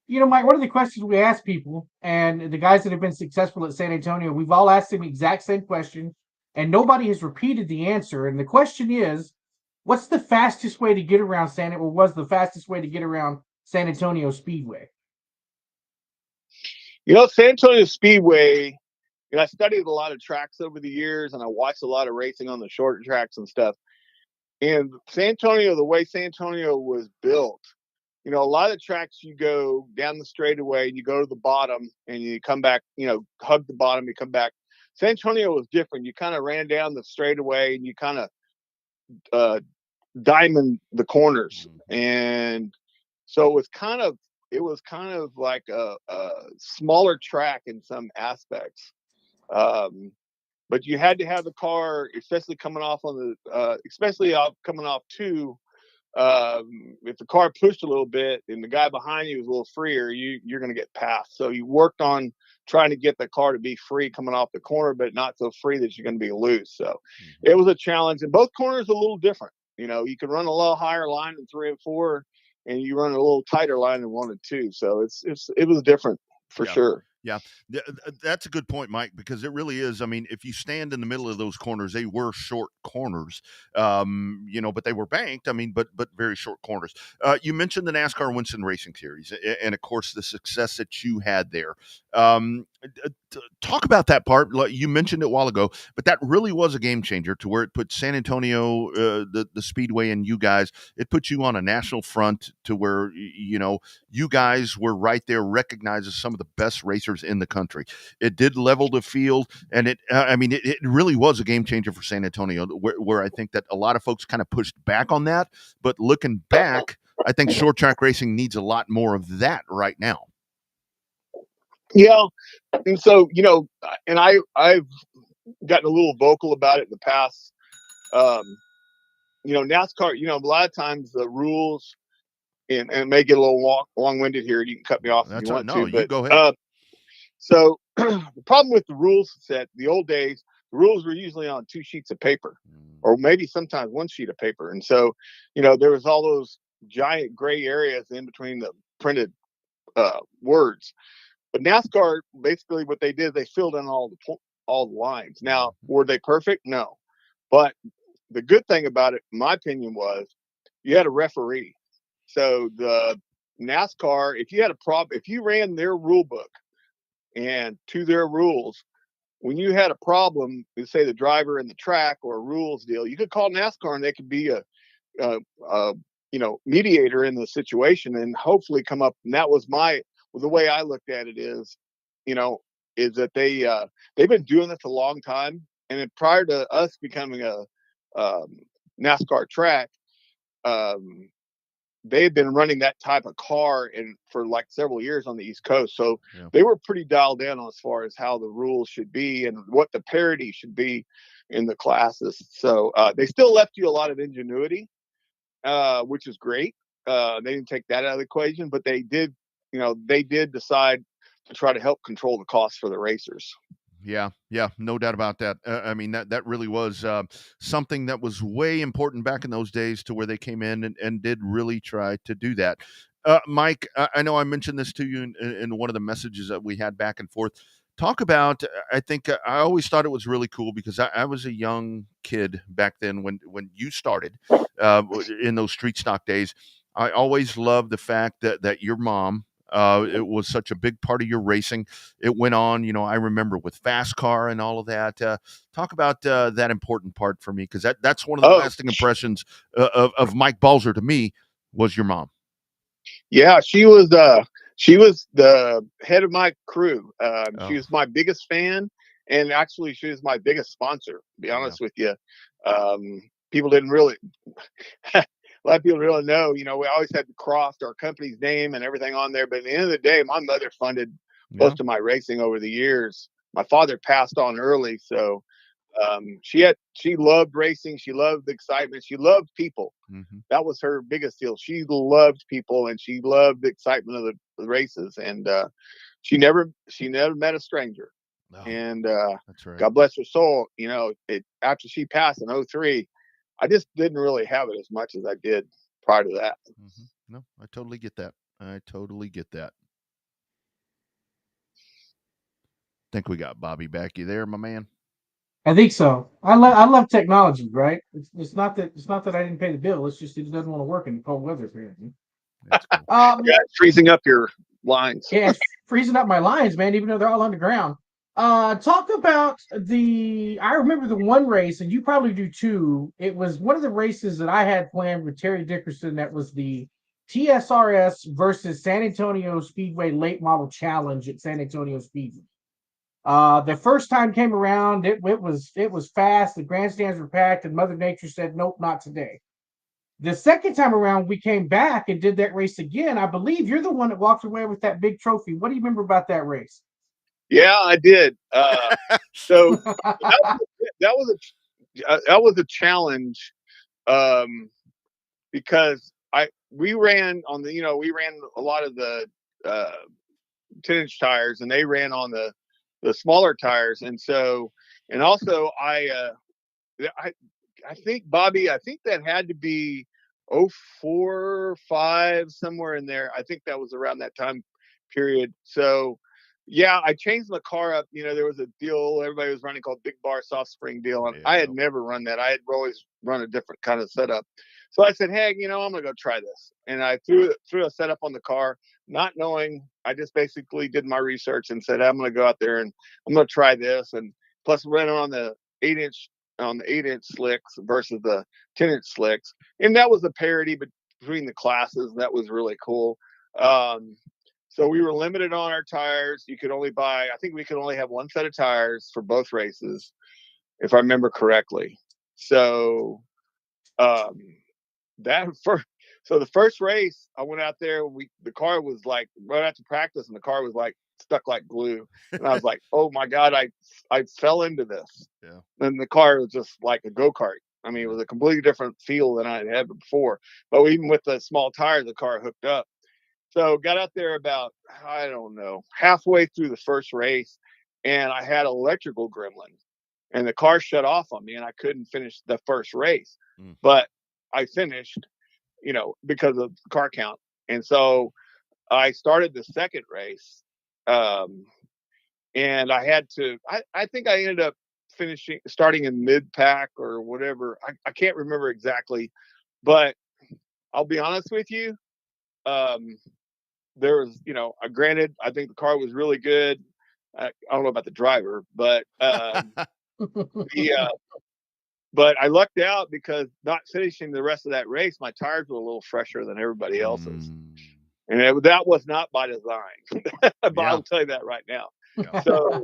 You know, Mike, one of the questions we ask people, and the guys that have been successful at San Antonio, we've all asked them the exact same question, and nobody has repeated the answer. And the question is, what's the fastest way to get around was the fastest way to get around San Antonio Speedway? you know, San Antonio Speedway, you know, I studied a lot of tracks over the years, and I watched a lot of racing on the short tracks and stuff. And San Antonio, the way San Antonio was built, you know, a lot of tracks, you go down the straightaway and you go to the bottom and you come back, you know, hug the bottom, you come back. San Antonio was different. You kind of ran down the straightaway and you kind of uh, diamond the corners. Mhm. And so it was kind of like a smaller track in some aspects. Um, but you had to have the car, especially coming off coming off two. If the car pushed a little bit and the guy behind you was a little freer, you're going to get passed. So you worked on trying to get the car to be free coming off the corner, but not so free that you're going to be loose. So it was a challenge, and both corners are a little different. You know, you can run a little higher line in 3 and 4, and you run a little tighter line in 1 and 2. So it was different for Yeah. sure. Yeah, that's a good point, Mike, because it really is. I mean, if you stand in the middle of those corners, they were short corners, but they were banked. I mean, but very short corners. You mentioned the NASCAR Winston Racing Series, and of course the success that you had there. Talk about that part. You mentioned it a while ago, but that really was a game changer to where it put San Antonio, the Speedway, and you guys. It put you on a national front to where you guys were right there, recognized as some of the best racers in the country. It did level the field, and it really was a game changer for San Antonio, where I think that a lot of folks kind of pushed back on that. But looking back, I think short track racing needs a lot more of that right now. Yeah, and so and I've gotten a little vocal about it in the past. NASCAR. A lot of times the rules, and it may get a little long-winded here. You can cut me off if you want to, You but go ahead. so the problem with the rules set, the old days, the rules were usually on 2 sheets of paper, or maybe sometimes 1 sheet of paper. And so, there was all those giant gray areas in between the printed words. But NASCAR, basically what they did, they filled in all the lines. Now, were they perfect? No. But the good thing about it, in my opinion, was you had a referee. So the NASCAR, if you had a problem, if you ran their rule book and to their rules, when you had a problem, say the driver in the track or a rules deal, you could call NASCAR and they could be a mediator in the situation and hopefully come up. And that was the way I looked at it is that they've been doing this a long time. And then prior to us becoming a NASCAR track, they had been running that type of car for like several years on the East Coast. So they were pretty dialed in as far as how the rules should be and what the parity should be in the classes. So they still left you a lot of ingenuity, which is great. They didn't take that out of the equation, but they did decide to try to help control the costs for the racers. Yeah, no doubt about that. I mean, that really was something that was way important back in those days, to where they came in and did really try to do that. Mike, I know I mentioned this to you in one of the messages that we had back and forth. Talk about, I think I always thought it was really cool, because I was a young kid back then when you started in those street stock days. I always loved the fact that your mom, it was such a big part of your racing. It went on, I remember with Fast Car and all of that. Talk about that important part for me, because that's one of the Oh, lasting impressions of Mike Balzer to me, was your mom. yeah, she was the head of my crew. She was my biggest fan, and actually, she was my biggest sponsor. To be honest with you, people didn't really. A lot of people really know. We always had to cross our company's name and everything on there. But at the end of the day, my mother funded most of my racing over the years. My father passed on early, so she loved racing. She loved the excitement. She loved people. Mm-hmm. That was her biggest deal. She loved people, and she loved the excitement of the races. And she never met a stranger. Oh, and that's right. God bless her soul. After she passed in 2003, I just didn't really have it as much as I did prior to that. Mm-hmm. No, I totally get that. Think we got Bobby back. You there, my man? I think so. I love technology, right? It's not that I didn't pay the bill. It's just it doesn't want to work in cold weather, apparently. That's cool. Yeah, it's freezing up your lines. Yeah, it's freezing up my lines, man, even though they're all underground. Talk about I remember the one race, and you probably do too. It was one of the races that I had planned with Terry Dickerson. That was the TSRS versus San Antonio Speedway Late Model Challenge at San Antonio Speedway. The first time came around, it was fast. The grandstands were packed, and Mother Nature said, "Nope, not today." The second time around, we came back and did that race again. I believe you're the one that walked away with that big trophy. What do you remember about that race? Yeah, I did. So that was a challenge, because we ran a lot of the 10-inch tires, and they ran on the smaller tires, and also I think, Bobby, that had to be 04, 05, somewhere in there. I think that was around that time period. So yeah, I changed the car up. There was a deal everybody was running called Big Bar Soft Spring deal, and I had never run that. I had always run a different kind of setup. So I said, hey, I'm gonna go try this, and I threw a setup on the car, not knowing. I just basically did my research and said, I'm gonna go out there and I'm gonna try this, and plus running on the 8-inch slicks versus the 10-inch slicks, and that was a parity between the classes. That was really cool. So we were limited on our tires. I think we could only have one set of tires for both races, if I remember correctly. So the first race, I went out there. The car was like right after practice, and the car was like stuck like glue. And I was like, oh my God, I fell into this. Yeah. And the car was just like a go-kart. I mean, it was a completely different feel than I had before. But even with the small tires, the car hooked up. So got out there about, I don't know, halfway through the first race, and I had electrical gremlin, and the car shut off on me, and I couldn't finish the first race. But I finished, because of car count. And so I started the second race, and I had to. I think I ended up starting in mid pack or whatever. I can't remember exactly, but I'll be honest with you. There was, granted, I think the car was really good. I don't know about the driver, but but I lucked out because not finishing the rest of that race, my tires were a little fresher than everybody else's, and that was not by design. But I'll tell you that right now. Yeah. So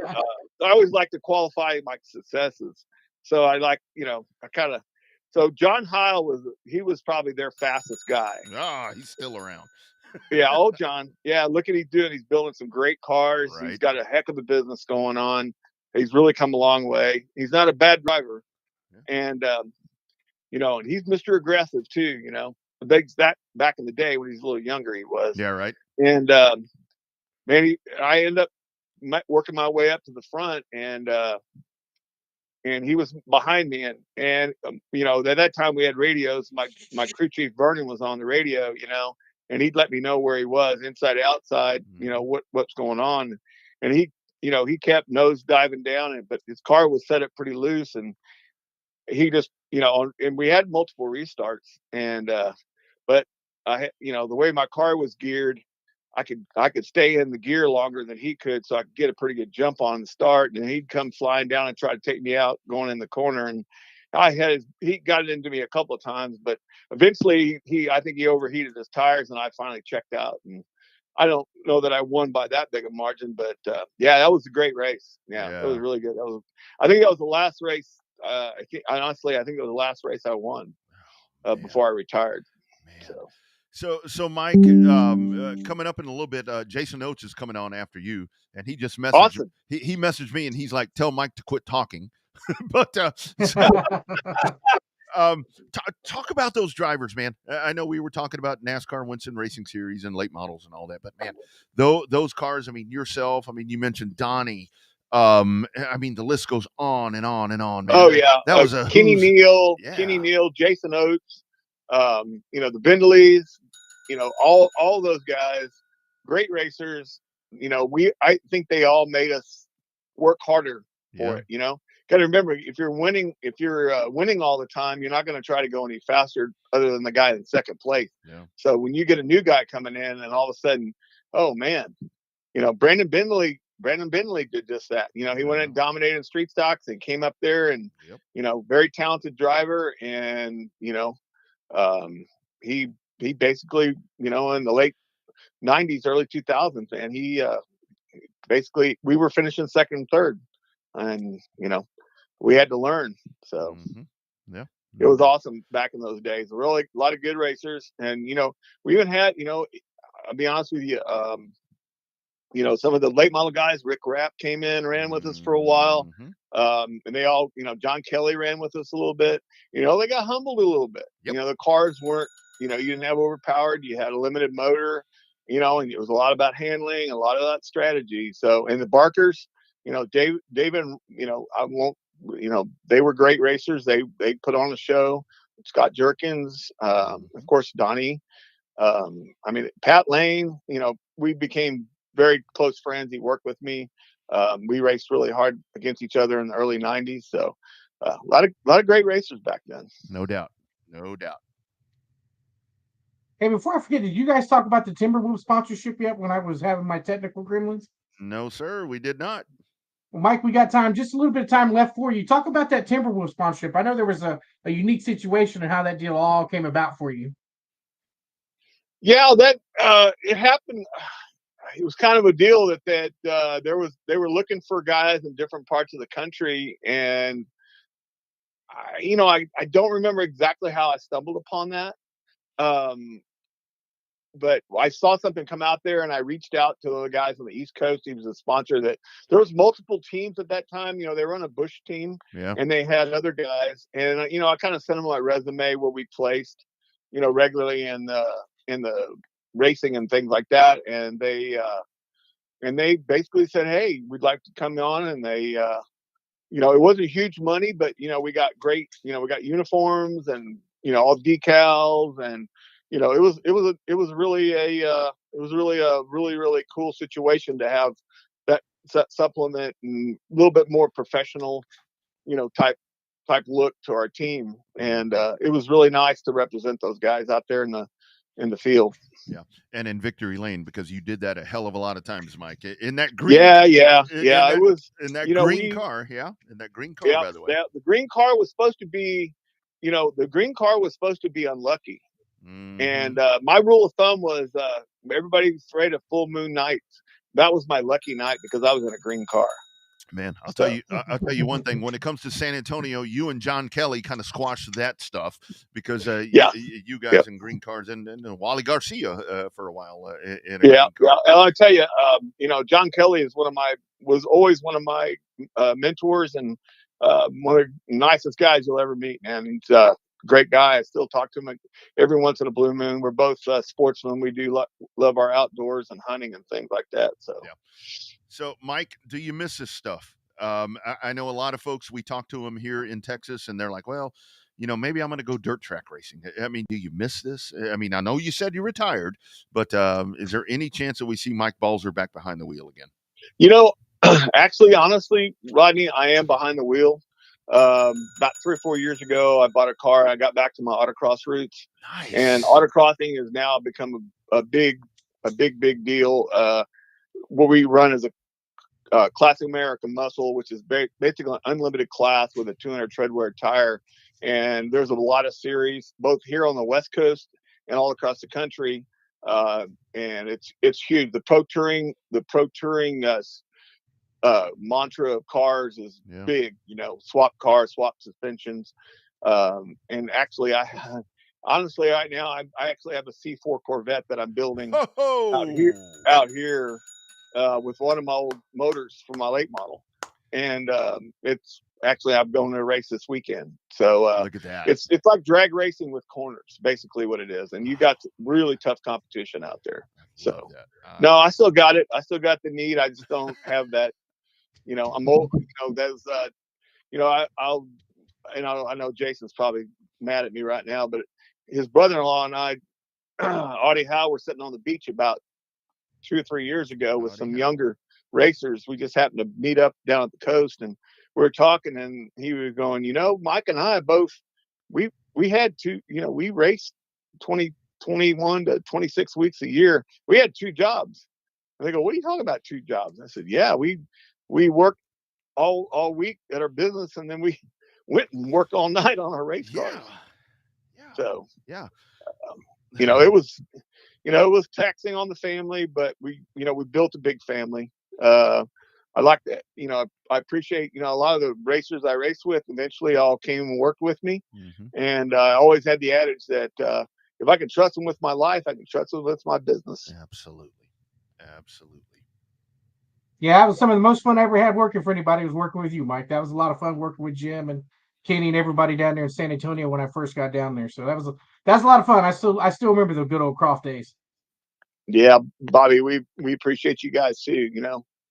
I always like to qualify my successes. So I like, So John Heil was probably their fastest guy. He's still around. Yeah, old John. Yeah, look what he's doing. He's building some great cars. Right. He's got a heck of a business going on. He's really come a long way. He's not a bad driver. Yeah. And, and he's Mr. Aggressive too, that back in the day when he's a little younger, he was. Yeah, right. And, man, I ended up working my way up to the front, and he was behind me, and you know, at that time we had radios. My crew chief Vernon was on the radio, you know, and he'd let me know where he was, inside, outside, you know, what's going on. And he, you know, he kept nose diving down, but his car was set up pretty loose, and he just, you know, and we had multiple restarts, and but you know, the way my car was geared, I could stay in the gear longer than he could, so I could get a pretty good jump on the start. And he'd come flying down and try to take me out going in the corner. And he got it into me a couple of times, but eventually I think he overheated his tires, and I finally checked out. And I don't know that I won by that big a margin, but yeah, that was a great race. Yeah, it was really good. I think that was the last race. Honestly, I think it was the last race I won before I retired. Man. So Mike, coming up in a little bit, Jason Oates is coming on after you, and he just messaged. Awesome. He messaged me, and he's like, "Tell Mike to quit talking." But talk about those drivers, man. I know we were talking about NASCAR Winston Racing Series and late models and all that, but man, those cars. I mean, yourself. I mean, you mentioned Donnie. I mean, the list goes on and on and on, man. Oh yeah, that was a Kenny Neal, Jason Oates. You know, the Bindleys, you know, all those guys, great racers. You know, I think they all made us work harder for it. You know, got to remember, if you're winning all the time, you're not going to try to go any faster other than the guy in second place. Yeah. So when you get a new guy coming in, and all of a sudden, oh man, you know, Brandon Bindley did just that. You know, he went and dominated in street stocks and came up there, and you know, very talented driver, and you know. He basically, you know, in the late 90s, early 2000s, and he basically, we were finishing second and third, and you know, we had to learn. So it was awesome back in those days. Really, a lot of good racers, and you know, we even had, you know, I'll be honest with you, you know, some of the late model guys, Rick Rapp came in, ran with us for a while. And they all, you know, John Kelly ran with us a little bit. You know, they got humbled a little bit. You know, the cars weren't, you know, you didn't have overpowered. You had a limited motor, you know, and it was a lot about handling, a lot of that strategy. So, and the Barkers, you know, David, you know, you know, they were great racers. They put on a show. Scott Jerkins, of course, Donnie. I mean, Pat Lane, you know, we became very close friends. He worked with me. We raced really hard against each other in the early 90s. So a lot of great racers back then. No doubt. Hey, before I forget, did you guys talk about the Timberwolves sponsorship yet when I was having my technical gremlins? No, sir, we did not. Well, Mike, we got time, just a little bit of time left for you. Talk about that Timberwolves sponsorship. I know there was a unique situation and how that deal all came about for you. Yeah, that it happened. It was kind of a deal that they were looking for guys in different parts of the country, and you know, I don't remember exactly how I stumbled upon that, but I saw something come out there, and I reached out to the guys on the East Coast. He was a sponsor. That there was multiple teams at that time. You know, they were on a Bush team, and they had other guys, and you know, I kind of sent them my resume where we placed, you know, regularly in the racing and things like that, and they basically said, hey, we'd like to come on. And they, you know, it wasn't huge money, but, you know, we got great, you know, we got uniforms and, you know, all decals, and, you know, it was really a really cool situation to have that supplement and a little bit more professional, you know, type look to our team. And it was really nice to represent those guys out there in the field. Yeah, and in Victory Lane, because you did that a hell of a lot of times, Mike. In that green, it was in that green car, in that green car. By the way, the green car was supposed to be, you know, unlucky, and my rule of thumb was everybody's afraid of full moon nights. That was my lucky night because I was in a green car. Man, I'll tell you one thing. When it comes to San Antonio, you and John Kelly kind of squashed that stuff because you guys in green cars and Wally Garcia for a while in a green car. Yeah. And I'll tell you, you know, John Kelly is was always one of my mentors, and one of the nicest guys you'll ever meet, man. He's a great guy. I still talk to him every once in a blue moon. We're both sportsmen. We do love our outdoors and hunting and things like that. So. Yeah. So, Mike, do you miss this stuff? I know a lot of folks, we talk to them here in Texas, and they're like, well, maybe I'm going to go dirt track racing. I mean, do you miss this? I mean, I know you said you retired, but is there any chance that we see Mike Balzer back behind the wheel again? Actually, honestly, Rodney, I am behind the wheel. About 3 or 4 years ago, I bought a car. I got back to my autocross roots. Nice. And autocrossing has now become a big deal. What we run is a Classic American Muscle, which is basically an unlimited class with a 200 treadwear tire. And there's a lot of series, both here on the West Coast and all across the country. And it's huge. The pro touring mantra of cars is big. Swap cars, swap suspensions. And actually, honestly, right now, I actually have a C4 Corvette that I'm building out here with one of my old motors from my late model, and it's actually I'm going to a race this weekend. So look at that. It's like drag racing with corners, basically what it is, and you got really tough competition out there. So no, I still got it. I still got the need. I just don't have that. I'm old. That's I know Jason's probably mad at me right now, but his brother-in-law and I, Audie Howe, were sitting on the beach about 2 or 3 years ago with some younger racers. We just happened to meet up down at the coast, and we were talking, and he was going, Mike and I both, we had two, we raced 21 to 26 weeks a year. We had 2 jobs. And they go, what are you talking about, 2 jobs? I said, yeah, we worked all week at our business, and then we went and worked all night on our race cars. So it was taxing on the family, but we built a big family. I like that. I appreciate, a lot of the racers I raced with eventually all came and worked with me. Mm-hmm. And I always had the adage that if I can trust them with my life, I can trust them with my business. Absolutely. Yeah, that was some of the most fun I ever had working for anybody. Was working with you, Mike. That was a lot of fun working with Jim and Kenny and everybody down there in San Antonio when I first got down there. So that's a lot of fun. I still remember the good old Croft days. Yeah, Bobby, we appreciate you guys too.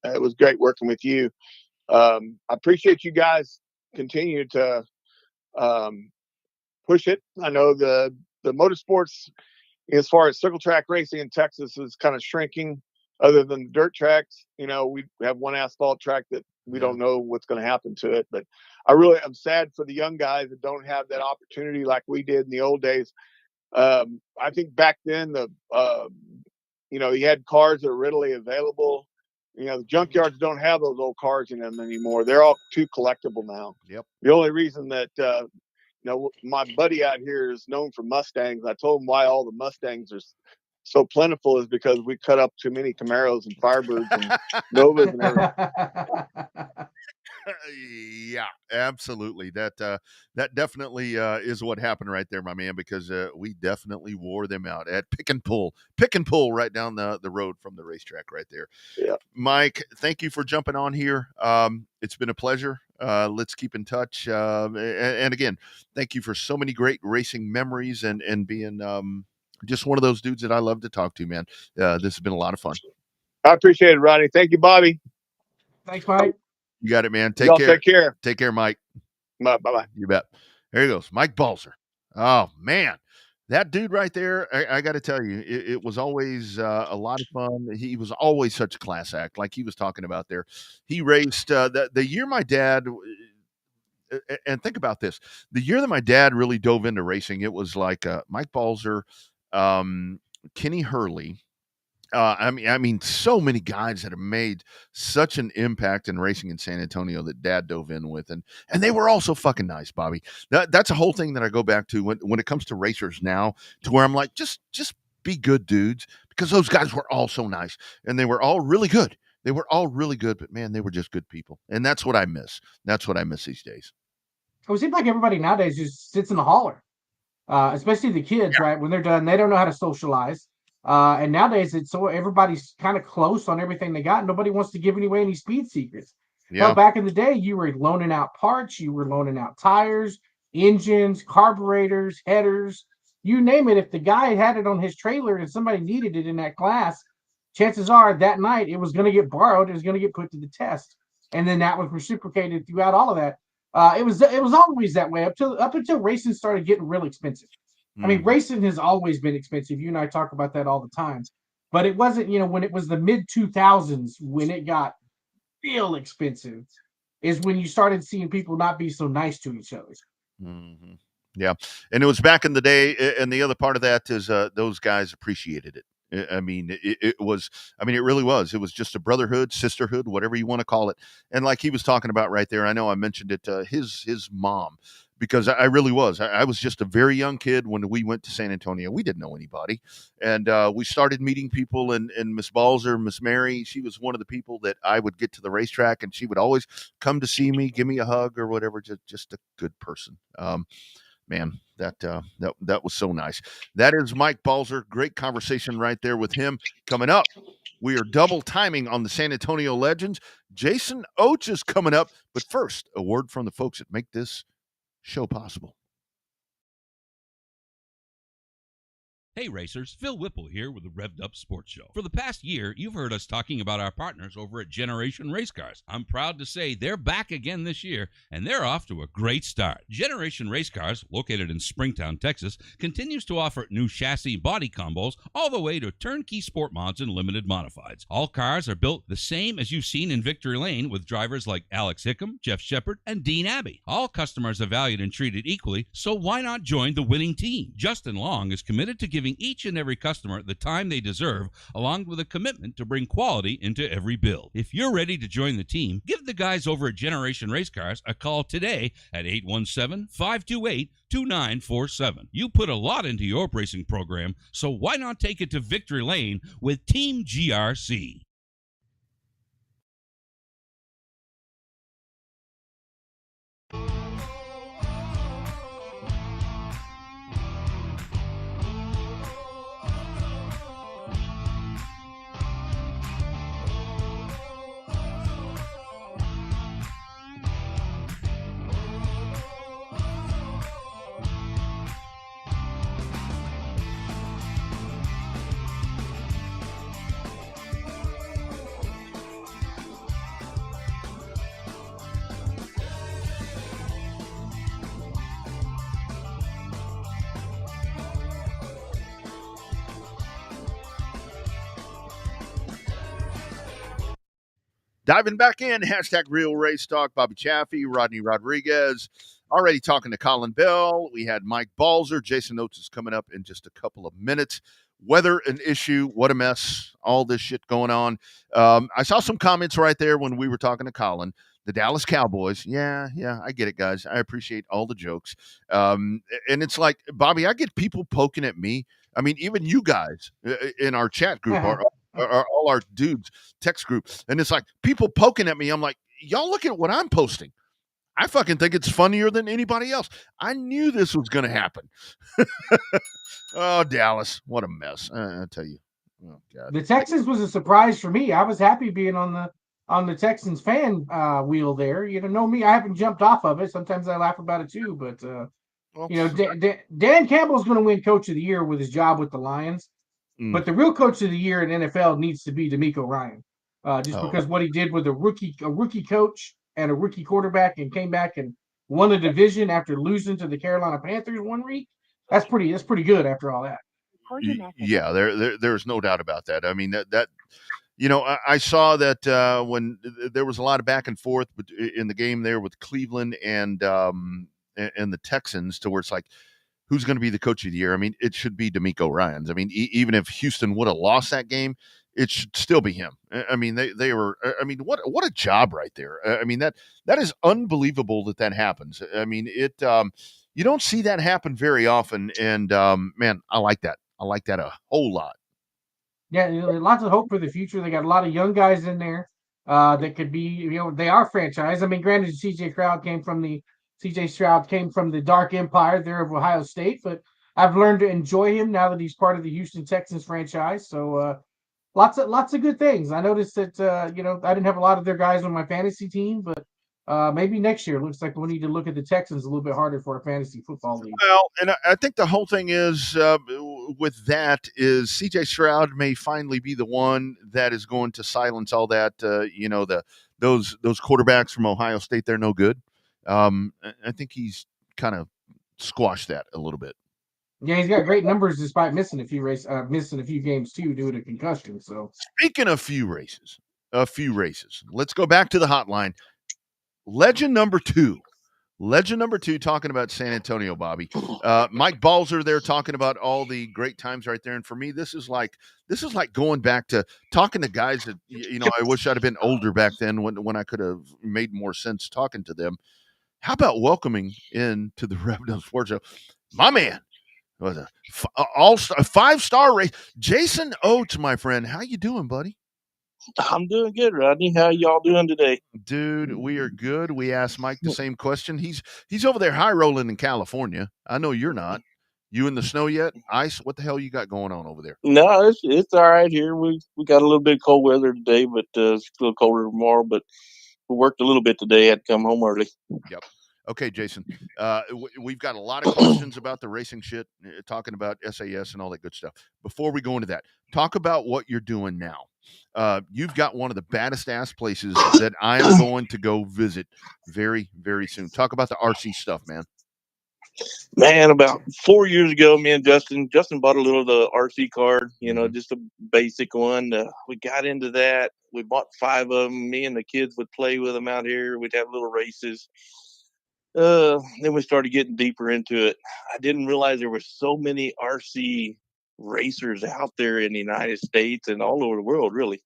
It was great working with you. I appreciate you guys continue to push it. I know the motorsports, as far as circle track racing in Texas, is kind of shrinking. Other than the dirt tracks, we have one asphalt track that we don't know what's going to happen to it. But I'm sad for the young guys that don't have that opportunity like we did in the old days. I think back then you had cars that were readily available. The junkyards don't have those old cars in them anymore. They're all too collectible now. Yep. The only reason that my buddy out here is known for Mustangs. I told him why all the Mustangs are so plentiful is because we cut up too many Camaros and Firebirds and Novas and everything. Yeah, absolutely. That definitely is what happened right there, my man, because we definitely wore them out at pick and pull right down the road from the racetrack right there. Yeah. Mike, thank you for jumping on here. It's been a pleasure. Let's keep in touch. And again, thank you for so many great racing memories and being just one of those dudes that I love to talk to, man. This has been a lot of fun. I appreciate it, Ronnie. Thank you, Bobby. Thanks, Mike. You got it, man. Take care. Take care, Mike. Bye-bye. You bet. There he goes, Mike Balzer. Oh, man. That dude right there, I got to tell you, it was always a lot of fun. He was always such a class act, like he was talking about there. He raced the year my dad, and think about this, the year that my dad really dove into racing, it was like Mike Balzer, Kenny Hurley. I mean, so many guys that have made such an impact in racing in San Antonio that Dad dove in with, and they were all so fucking nice, Bobby. That's a whole thing that I go back to when it comes to racers now, to where I'm like, just be good dudes, because those guys were all so nice, and they were all really good. They were all really good, but man, they were just good people, and that's what I miss. That's what I miss these days. It seems like everybody nowadays just sits in the holler, especially the kids, right? When they're done, they don't know how to socialize. And nowadays it's so everybody's kind of close on everything they got. Nobody wants to give away any speed secrets. Yeah. Well, back in the day, you were loaning out parts, you were loaning out tires, engines, carburetors, headers, you name it. If the guy had it on his trailer and somebody needed it in that class, chances are that night it was going to get borrowed. It was going to get put to the test, and then that was reciprocated throughout all of that. It was always that way up until racing started getting real expensive. I mean, racing has always been expensive. You and I talk about that all the time, but it wasn't, when it was the mid 2000s when it got real expensive is when you started seeing people not be so nice to each other. Mm-hmm. Yeah. And it was back in the day. And the other part of that is those guys appreciated it. I mean, it really was. It was just a brotherhood, sisterhood, whatever you want to call it. And like he was talking about right there, I know I mentioned it, his mom, because I really was. I was just a very young kid when we went to San Antonio. We didn't know anybody. And we started meeting people, and Miss Balzer, Miss Mary, she was one of the people that I would get to the racetrack, and she would always come to see me, give me a hug or whatever, just a good person. Man, that was so nice. That is Mike Balzer. Great conversation right there with him. Coming up, we are double timing on the San Antonio Legends. Jason Oates is coming up. But first, a word from the folks that make this show possible. Hey racers, Phil Whipple here with the Revved Up Sports Show. For the past year, you've heard us talking about our partners over at Generation Race Cars. I'm proud to say they're back again this year, and they're off to a great start. Generation Race Cars, located in Springtown, Texas, continues to offer new chassis body combos all the way to turnkey sport mods and limited modifieds. All cars are built the same as you've seen in Victory Lane with drivers like Alex Hickam, Jeff Shepard, and Dean Abbey. All customers are valued and treated equally, so why not join the winning team? Justin Long is committed to giving each and every customer the time they deserve, along with a commitment to bring quality into every build. If you're ready to join the team, give the guys over at Generation Race Cars a call today at 817-528-2947. You put a lot into your racing program, so why not take it to Victory Lane with Team GRC? Diving back in, hashtag Real Race Talk. Bobby Chaffee, Rodney Rodriguez. Already talking to Collin Bell. We had Mike Balzer. Jason Oates is coming up in just a couple of minutes. Weather an issue. What a mess. All this shit going on. I saw some comments right there when we were talking to Collin. The Dallas Cowboys. Yeah, I get it, guys. I appreciate all the jokes. And it's like, Bobby, I get people poking at me. I mean, even you guys in our chat group are all our dudes text group. And it's like people poking at me. I'm like, y'all look at what I'm posting. I fucking think it's funnier than anybody else. I knew this was going to happen. Oh, Dallas. What a mess. I tell you. Oh, God. The Texans was a surprise for me. I was happy being on the Texans fan wheel there. You know me, I haven't jumped off of it. Sometimes I laugh about it too. But, Dan Campbell's going to win Coach of the Year with his job with the Lions. But the real Coach of the Year in NFL needs to be DeMeco Ryan. Because what he did with a rookie coach and a rookie quarterback and came back and won a division after losing to the Carolina Panthers one week. That's pretty good after all that. Yeah, there's no doubt about that. I mean, that I saw that when there was a lot of back and forth in the game there with Cleveland and the Texans, to where it's like, who's going to be the Coach of the Year? I mean, it should be DeMeco Ryans. I mean, even if Houston would have lost that game, it should still be him. I mean, they were. I mean, what a job right there. I mean, that is unbelievable that happens. I mean, you don't see that happen very often, and man, I like that. I like that a whole lot. Yeah, lots of hope for the future. They got a lot of young guys in there that could be. They are franchise. I mean, granted, CJ Stroud came from the Dark Empire there of Ohio State, but I've learned to enjoy him now that he's part of the Houston Texans franchise. So lots of good things. I noticed that I didn't have a lot of their guys on my fantasy team, but maybe next year it looks like we need to look at the Texans a little bit harder for a fantasy football league. Well, and I think the whole thing is with that is CJ Stroud may finally be the one that is going to silence all that. Those quarterbacks from Ohio State, they're no good. I think he's kind of squashed that a little bit. Yeah, he's got great numbers despite missing a few games too due to concussion. So speaking of a few races, let's go back to the hotline. Legend number two, talking about San Antonio, Bobby. Mike Balzer there talking about all the great times right there. And for me, this is like going back to talking to guys that, I wish I'd have been older back then when I could have made more sense talking to them. How about welcoming into the Revved Up Sports Show, my man, was a all-star, 5-star race, Jason Oates, my friend. How you doing, buddy? I'm doing good, Rodney. How y'all doing today? Dude, we are good. We asked Mike the same question. He's over there high rolling in California. I know you're not. You in the snow yet? Ice? What the hell you got going on over there? No, it's all right here. We got a little bit of cold weather today, but it's a little colder tomorrow. But we worked a little bit today. Had to come home early. Yep. Okay, Jason. We've got a lot of questions about the racing shit, talking about SAS and all that good stuff. Before we go into that, talk about what you're doing now. You've got one of the baddest ass places that I am going to go visit very, very soon. Talk about the RC stuff, man. Man, about 4 years ago, me and Justin bought a little of the RC car, just a basic one. We got into that. We bought 5 of them. Me and the kids would play with them out here. We'd have little races. Then we started getting deeper into it. I didn't realize there were so many RC racers out there in the United States and all over the world, really.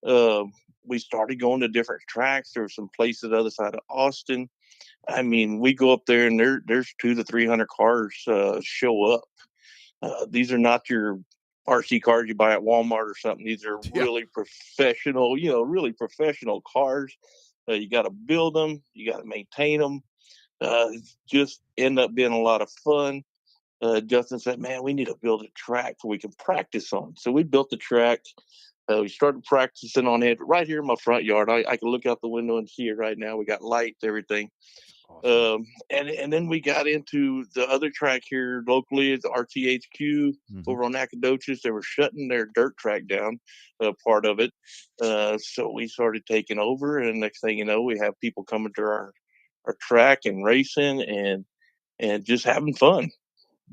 We started going to different tracks. There were some places the other side of Austin. I mean, we go up there and there's 200 to 300 cars show up. These are not your RC cars you buy at Walmart or something. These are really professional, really professional cars. You got to build them. You got to maintain them. Just end up being a lot of fun. Justin said, man, we need to build a track so we can practice on. So we built the track. We started practicing on it right here in my front yard. I can look out the window and see it right now. We got lights, everything. Awesome. And then we got into the other track here locally. It's RTHQ over on Nacogdoches. They were shutting their dirt track down, part of it. So we started taking over, and next thing you know, we have people coming to our track and racing and just having fun.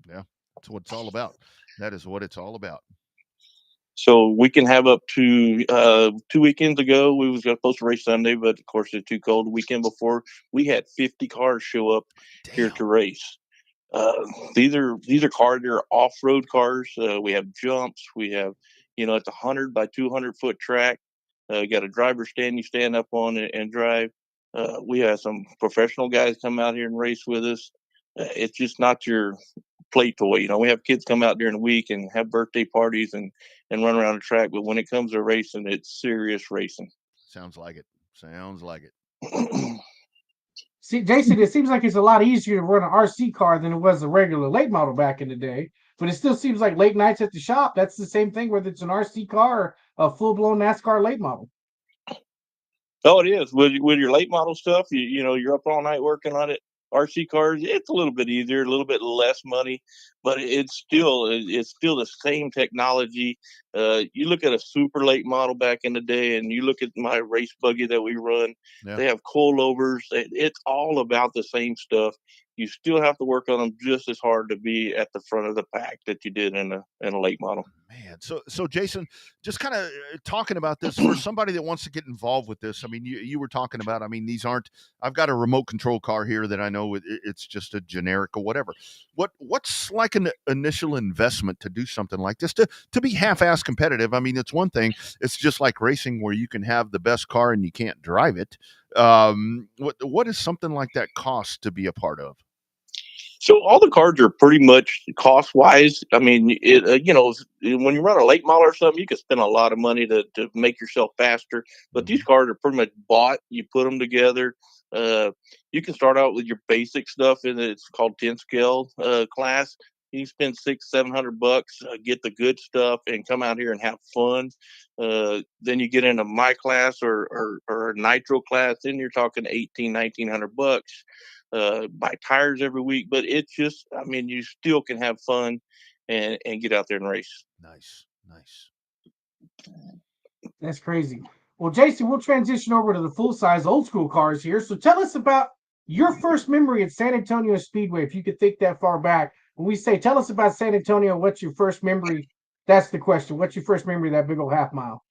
Yeah, that's what it's all about. That is what it's all about. So we can have up to 2 weekends ago, we was supposed to race Sunday, but of course it's too cold. The weekend before, we had 50 cars show up here to race. These are cars, they're off-road cars. We have jumps. We have, it's 100 by 200 foot track. You got a driver stand you stand up on and drive. We have some professional guys come out here and race with us. It's just not your play toy. We have kids come out during the week and have birthday parties and run around the track. But when it comes to racing, it's serious racing. Sounds like it. See, Jason, it seems like it's a lot easier to run an RC car than it was a regular late model back in the day. But it still seems like late nights at the shop, that's the same thing, whether it's an RC car or a full-blown NASCAR late model. Oh, it is. With your late model stuff, you're up all night working on it. RC cars, it's a little bit easier, a little bit less money, but it's still the same technology. You look at a super late model back in the day, and you look at my race buggy that we run. Yeah. They have coilovers. It's all about the same stuff. You still have to work on them just as hard to be at the front of the pack that you did in a late model. Man, so Jason, just kind of talking about this for somebody that wants to get involved with this. I mean, you were talking about. I mean, these aren't. I've got a remote control car here that I know it's just a generic or whatever. What's like an initial investment to do something like this to be half-ass competitive? I mean, it's one thing. It's just like racing where you can have the best car and you can't drive it. What does something like that cost to be a part of? So all the cars are pretty much cost-wise. I mean, when you run a late model or something, you can spend a lot of money to make yourself faster. But these cars are pretty much bought. You put them together. You can start out with your basic stuff, and it's called 10 scale class. You spend $600-700, get the good stuff, and come out here and have fun. Then you get into my class or nitro class, then you're talking $1,800-1,900. Buy tires every week, but it's just, I mean, you still can have fun and get out there and race. Nice. That's crazy. Well, Jason, we'll transition over to the full-size old school cars here. So tell us about your first memory at San Antonio Speedway, if you could think that far back. When we say, tell us about San Antonio, what's your first memory? That's the question. What's your first memory of that big old half mile?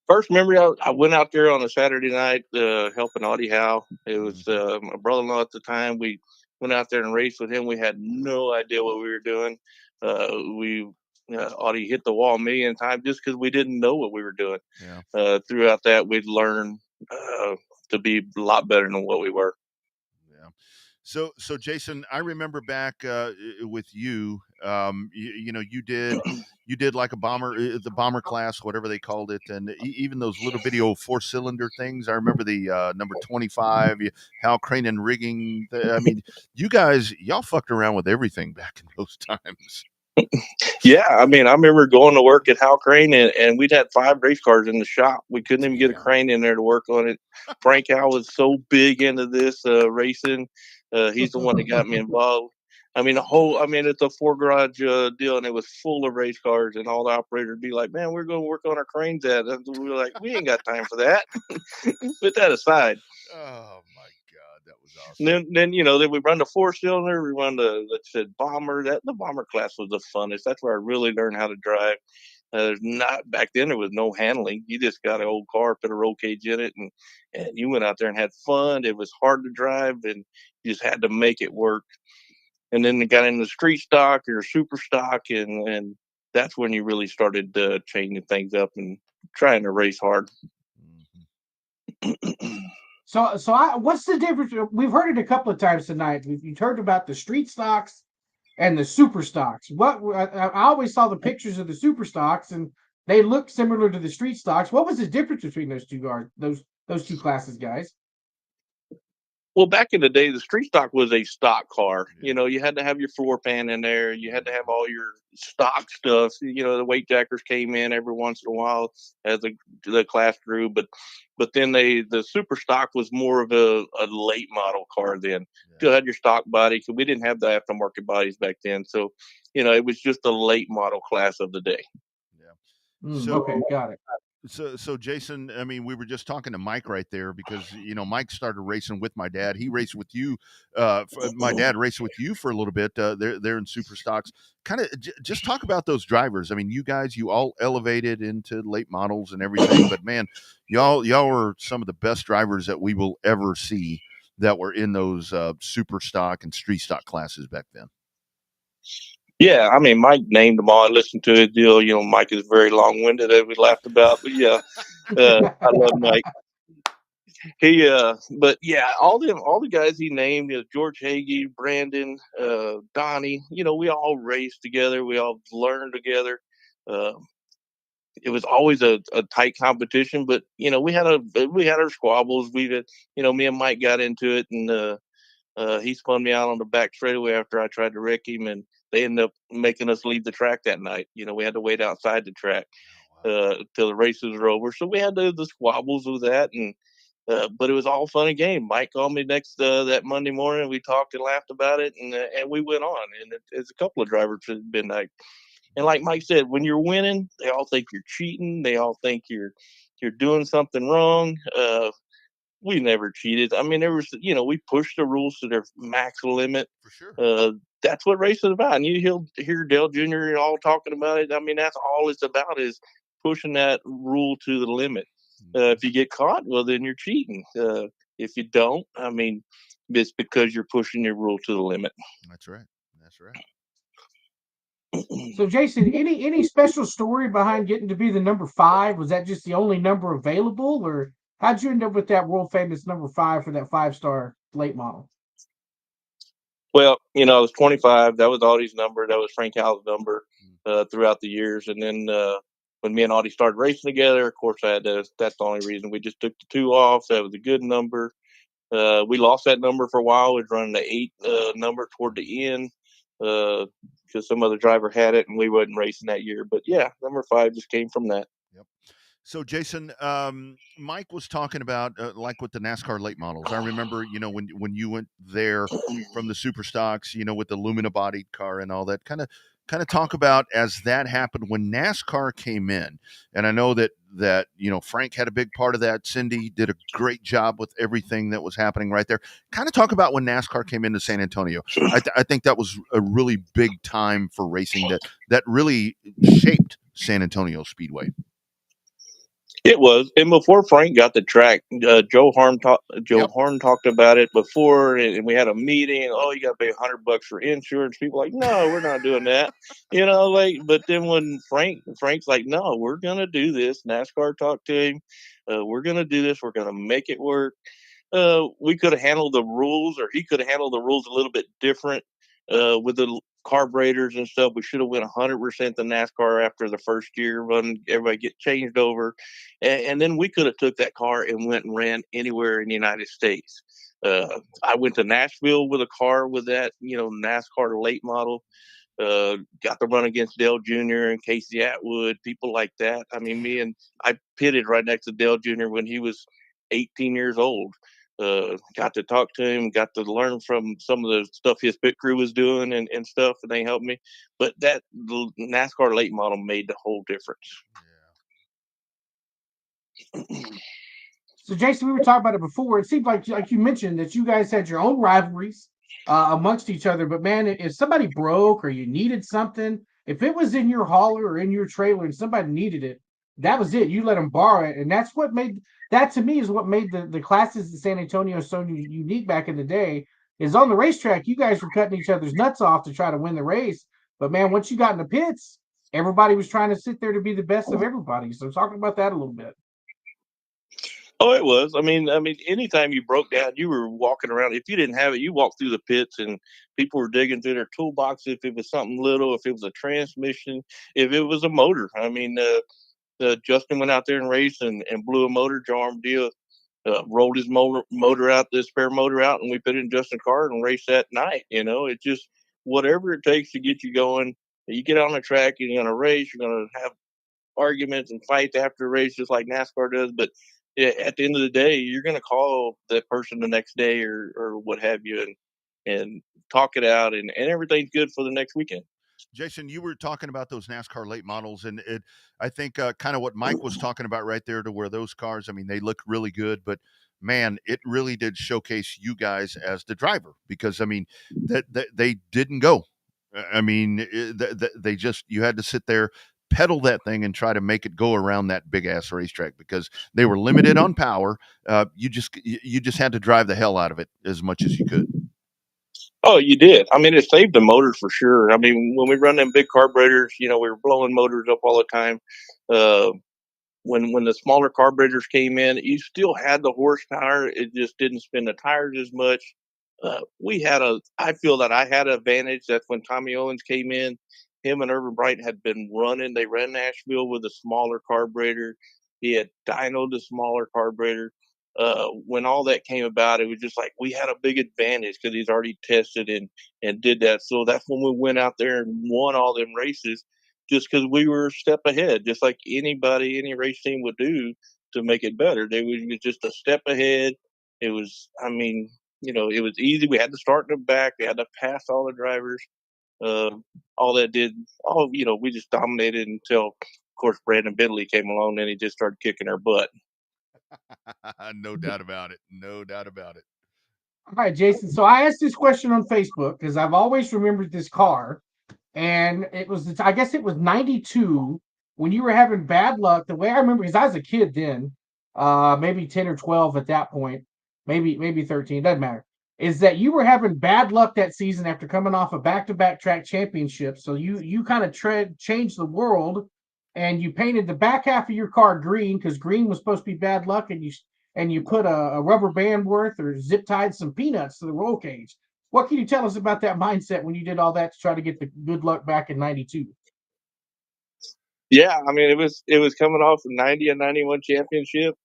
First memory, I went out there on a Saturday night helping Audie Howe. It was my brother-in-law at the time. We went out there and raced with him. We had no idea what we were doing. Audie hit the wall a million times just because we didn't know what we were doing. Yeah. Throughout that, we'd learn to be a lot better than what we were. Yeah. So Jason, I remember back with you, you did like a bomber, the bomber class, whatever they called it, and even those little bitty old 4-cylinder things. I remember the number 25, Hal Crane and rigging. I mean, y'all fucked around with everything back in those times. Yeah, I mean, I remember going to work at Hal Crane, and we'd had 5 race cars in the shop. We couldn't even get a crane in there to work on it. Frank Hal was so big into this racing. He's the one that got me involved. I mean, it's a 4 garage deal, and it was full of race cars, and all the operators would be like, man, we're going to work on our cranes at it. We were like, we ain't got time for that. Put that aside. Oh my God, that was awesome. Then we run the 4-cylinder, we run the bomber. The bomber class was the funnest. That's where I really learned how to drive. Back then there was no handling. You just got an old car, put a roll cage in it, and you went out there and had fun. It was hard to drive, and you just had to make it work. And then they got into street stock or super stock, and that's when you really started changing things up and trying to race hard. So what's the difference? We've heard it a couple of times tonight. We've heard about the street stocks and the super stocks. I always saw the pictures of the super stocks, and they look similar to the street stocks. What was the difference between those two classes, guys? Well, back in the day, the street stock was a stock car. You had to have your floor pan in there. You had to have all your stock stuff. The weight jackers came in every once in a while as the class grew. But then the super stock was more of a late model car then. Still had your stock body, because we didn't have the aftermarket bodies back then. So, it was just a late model class of the day. Yeah. Okay, got it. So Jason, I mean, we were just talking to Mike right there, because Mike started racing with my dad. He raced with you. My dad raced with you for a little bit. They're in super stocks. Kind of just talk about those drivers. I mean, you guys, you all elevated into late models and everything, but man, y'all were some of the best drivers that we will ever see that were in those super stock and street stock classes back then. Yeah, I mean, Mike named them all. I listened to his deal. Mike is very long-winded, as we laughed about. But yeah, I love Mike. But yeah, all the guys he named, George Hagee, Brandon, Donnie. We all raced together. We all learned together. It was always a tight competition, but we had our squabbles. Me and Mike got into it, and he spun me out on the back straightaway after I tried to wreck him, and they ended up making us leave the track that night. We had to wait outside the track till the races were over. So we had the squabbles with that, and but it was all fun and game. Mike called me that Monday morning. We talked and laughed about it, and we went on. And it's a couple of drivers have been like, and like Mike said, when you're winning, they all think you're cheating. They all think you're doing something wrong. We never cheated. I mean, there was, we pushed the rules to their max limit. For sure. That's what racing is about. And you'll hear Dale Jr. all talking about it. I mean, that's all it's about, is pushing that rule to the limit. If you get caught, well, then you're cheating. If you don't, I mean, it's because you're pushing your rule to the limit. That's right. So, Jason, any special story behind getting to be the number 5? Was that just the only number available, or how'd you end up with that world famous number 5 for that 5-star late model? Well, it was 25. That was Audie's number. That was Frank Howell's number throughout the years. And then when me and Audie started racing together, of course, that's the only reason. We just took the 2 off. That was a good number. We lost that number for a while. We were running the 8 number toward the end because some other driver had it, and we wasn't racing that year. But yeah, number 5 just came from that. Yep. So, Jason, Mike was talking about like with the NASCAR late models. I remember, when you went there from the super stocks, with the Lumina bodied car and all that. Kind of talk about as that happened when NASCAR came in. And I know that Frank had a big part of that. Cindy did a great job with everything that was happening right there. Kind of talk about when NASCAR came into San Antonio. I think that was a really big time for racing that really shaped San Antonio Speedway. It was, and before Frank got the track, Joe Harm talked about it before, and we had a meeting. Oh, you got to pay $100 for insurance. People like, no, we're not doing that, But then when Frank's like, no, we're gonna do this. NASCAR talked to him. We're gonna do this. We're gonna make it work. We could have handled the rules, or he could have handled the rules a little bit different with the carburetors and stuff. We should have went 100% the NASCAR after the first year run. Everybody get changed over, and then we could have took that car and went and ran anywhere in the United States. I went to Nashville with a car with that, NASCAR late model. Got to run against Dale Jr. and Casey Atwood, people like that. I mean, I pitted right next to Dale Jr. when he was 18 years old. Got to talk to him, got to learn from some of the stuff his pit crew was doing and stuff, and they helped me. But the NASCAR late model made the whole difference. So, Jason, we were talking about it before. It seemed like you mentioned that you guys had your own rivalries amongst each other. But man, if somebody broke or you needed something, if it was in your hauler or in your trailer and somebody needed it, that was it. You let them borrow it, and that's what made that, to me, is what made the classes in San Antonio so unique back in the day. Is on the racetrack, you guys were cutting each other's nuts off to try to win the race. But man, once you got in the pits, everybody was trying to sit there to be the best of everybody. So, talking about that a little bit. Oh, it was. I mean, anytime you broke down, you were walking around. If you didn't have it, you walked through the pits and people were digging through their toolbox. If it was something little, if it was a transmission, if it was a motor. I mean, Justin went out there and raced and blew a motor. Joe Armadillo rolled his motor out, the spare motor out, and we put it in Justin's car and raced that night. It's just whatever it takes to get you going. You get on the track, you're going to race, you're going to have arguments and fights after a race, just like NASCAR does. But at the end of the day, you're going to call that person the next day or what have you, and talk it out, and everything's good for the next weekend. Jason, you were talking about those NASCAR late models, and I think kind of what Mike was talking about right there, to where those cars, I mean, they look really good, but man, it really did showcase you guys as the driver, because I mean, that they didn't go. I mean, they just, you had to sit there, pedal that thing, and try to make it go around that big ass racetrack, because they were limited on power. You just had to drive the hell out of it as much as you could. Oh, you did. I mean, it saved the motors for sure. I mean, when we run them big carburetors, we were blowing motors up all the time. When the smaller carburetors came in, you still had the horsepower. It just didn't spin the tires as much. I feel that I had an advantage. That's when Tommy Owens came in. Him and Irvin Bright had been running. They ran Nashville with a smaller carburetor. He had dynoed the smaller carburetor. When all that came about, it was just like we had a big advantage because he's already tested and did that. So that's when we went out there and won all them races, just because we were a step ahead, just like any race team would do to make it better. They was just a step ahead. It was, it was easy. We had to start in the back. We had to pass all the drivers. We just dominated until, of course, Brandon Bentley came along and he just started kicking our butt. No doubt about it. No doubt about it. All right, Jason. So I asked this question on Facebook because I've always remembered this car. And it was, I guess it was 92 when you were having bad luck. The way I remember, because I was a kid then, maybe 10 or 12 at that point, maybe 13, doesn't matter, is that you were having bad luck that season after coming off a back-to-back track championship. So you kind of changed the world, and you painted the back half of your car green because green was supposed to be bad luck, and you put a rubber band worth or zip tied some peanuts to the roll cage. What can you tell us about that mindset when you did all that to try to get the good luck back in 92? Yeah, I mean, it was coming off a 90 and 91 championship.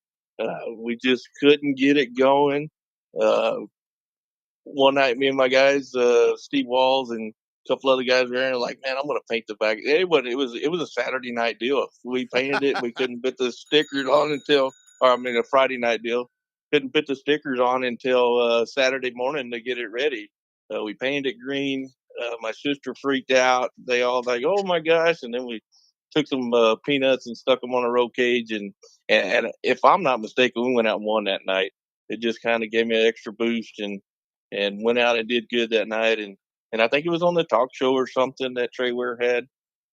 We just couldn't get it going. One night, me and my guys, Steve Walls and couple other guys were there and like, man, I'm going to paint the back. It was a Saturday night deal. We painted it. We couldn't put the stickers on a Friday night deal. Couldn't put the stickers on until Saturday morning to get it ready. We painted it green. My sister freaked out. They all like, oh my gosh. And then we took some peanuts and stuck them on a roll cage. And if I'm not mistaken, we went out and won that night. It just kind of gave me an extra boost and went out and did good that night. And I think it was on the talk show or something that Trey Ware had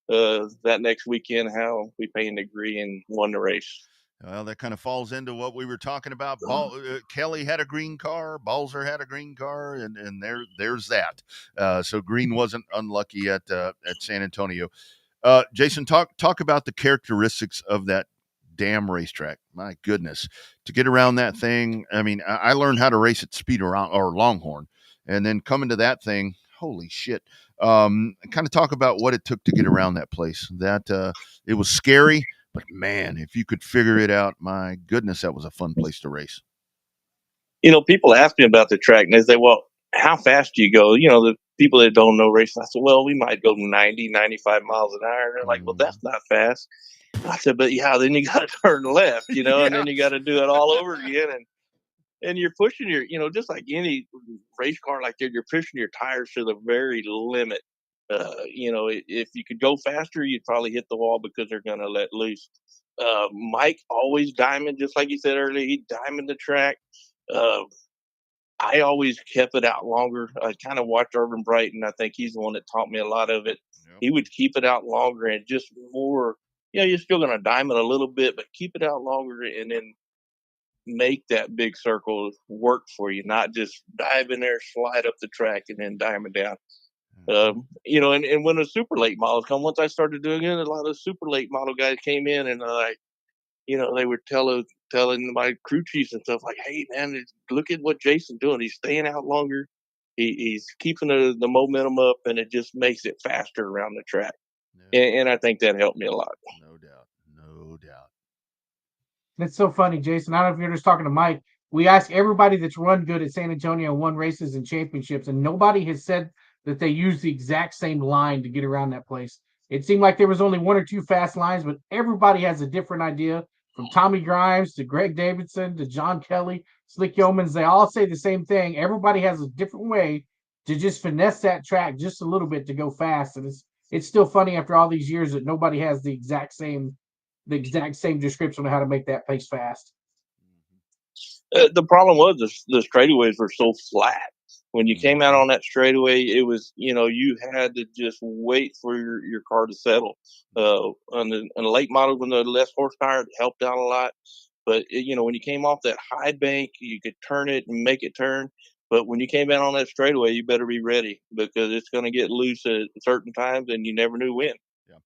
that next weekend, how we painted green and won the race. Well, that kind of falls into what we were talking about. Kelly had a green car, Balzer had a green car, and there's that. So green wasn't unlucky at San Antonio. Jason, talk about the characteristics of that damn racetrack. My goodness, to get around that thing. I mean, I learned how to race at Speed or Longhorn, and then coming to that thing. Holy shit. Kind of talk about what it took to get around that place. That it was scary. But man, if you could figure it out, my goodness, that was a fun place to race. People ask me about the track and they say, well, how fast do you go? The people that don't know racing, I said, well, we might go 90, 95 miles an hour. And they're like, well, that's not fast. I said, but yeah, then you got to turn left, Yeah. and then you got to do it all over again. And you're pushing just like any race car like that, you're pushing your tires to the very limit. If you could go faster, you'd probably hit the wall because they're going to let loose. Mike always diamond, just like you said earlier, he diamond the track. I always kept it out longer. I kind of watched Irvin Brighton. I think he's the one that taught me a lot of it. Yep. He would keep it out longer and just more, you're still going to diamond a little bit, but keep it out longer and then make that big circle work for you, not just dive in there, slide up the track, and then diamond down. And when the super late models come, once I started doing it, a lot of super late model guys came in and they were telling my crew chiefs and stuff like, hey man, look at what Jason's doing. He's staying out longer. He's keeping the momentum up, and it just makes it faster around the track. Yeah. And I think that helped me a lot. No doubt. It's so funny, Jason. I don't know if you're just talking to Mike. We ask everybody that's run good at San Antonio, won races and championships, and nobody has said that they use the exact same line to get around that place. It seemed like there was only one or two fast lines, but everybody has a different idea. From Tommy Grimes to Greg Davidson to John Kelly, Slick Yeomans, they all say the same thing. Everybody has a different way to just finesse that track just a little bit to go fast. And it's still funny after all these years that nobody has the exact same description of how to make that pace fast. The problem was the straightaways were so flat. When you came out on that straightaway, it was, you had to just wait for your car to settle. On the late model, when the less horsepower, it helped out a lot. But, when you came off that high bank, you could turn it and make it turn. But when you came out on that straightaway, you better be ready because it's going to get loose at certain times and you never knew when. Yeah.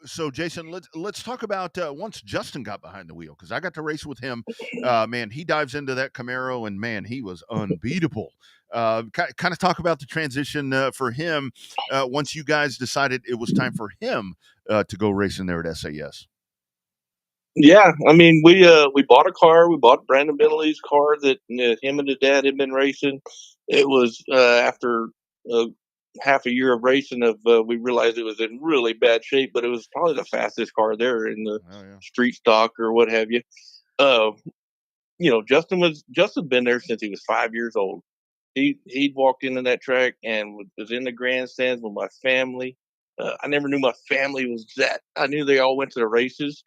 So Jason, let's talk about once Justin got behind the wheel, because I got to race with him. Man, he dives into that Camaro, and man, he was unbeatable. Kind of talk about the transition for him once you guys decided it was time for him to go racing there at SAS. Yeah, I mean, we bought a car. We bought Brandon Bentley's car that him and his dad had been racing. It was after half a year of racing we realized it was in really bad shape, but it was probably the fastest car there in the street stock or what have you. Justin been there since he was 5 years old. He'd walked into that track and was in the grandstands with my family. I never knew my family was that. I knew they all went to the races,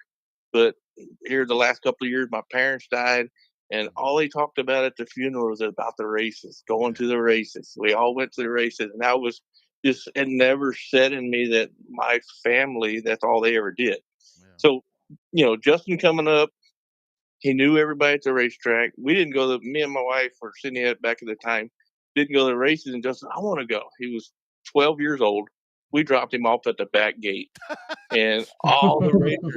but here the last couple of years, my parents died. And all they talked about at the funeral was about the races, going to the races. We all went to the races. And that was just, it never said in me that my family, that's all they ever did. Yeah. So, Justin coming up, he knew everybody at the racetrack. We didn't go me and my wife, or Cindy back at the time, didn't go to the races. And Justin, I want to go. He was 12 years old. We dropped him off at the back gate. And all the racers,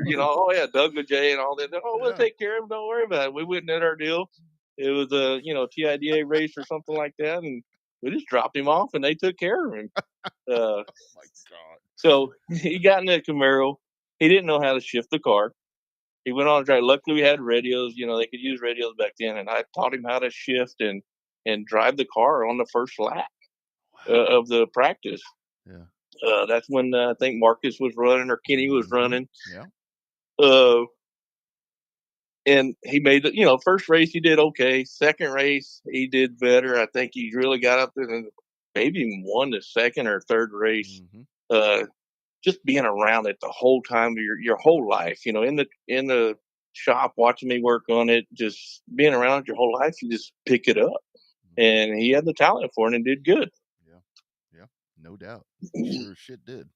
Doug LeJay and all that. We'll take care of him. Don't worry about it. We went and did our deal. It was a, TIDA race or something like that. And we just dropped him off and they took care of him. Oh my God. So he got in that Camaro. He didn't know how to shift the car. He went on to drive. Luckily we had radios, they could use radios back then. And I taught him how to shift and drive the car on the first lap. of the practice. Yeah. That's when I think Marcus was running or Kenny was running. Yeah. And he made it, first race he did okay. Second race he did better. I think he really got up there and maybe even won the second or third race. Just being around it the whole time of your whole life, in the shop watching me work on it, just being around it your whole life, you just pick it up. And he had the talent for it and did good. Yeah, no doubt. Sure as shit did.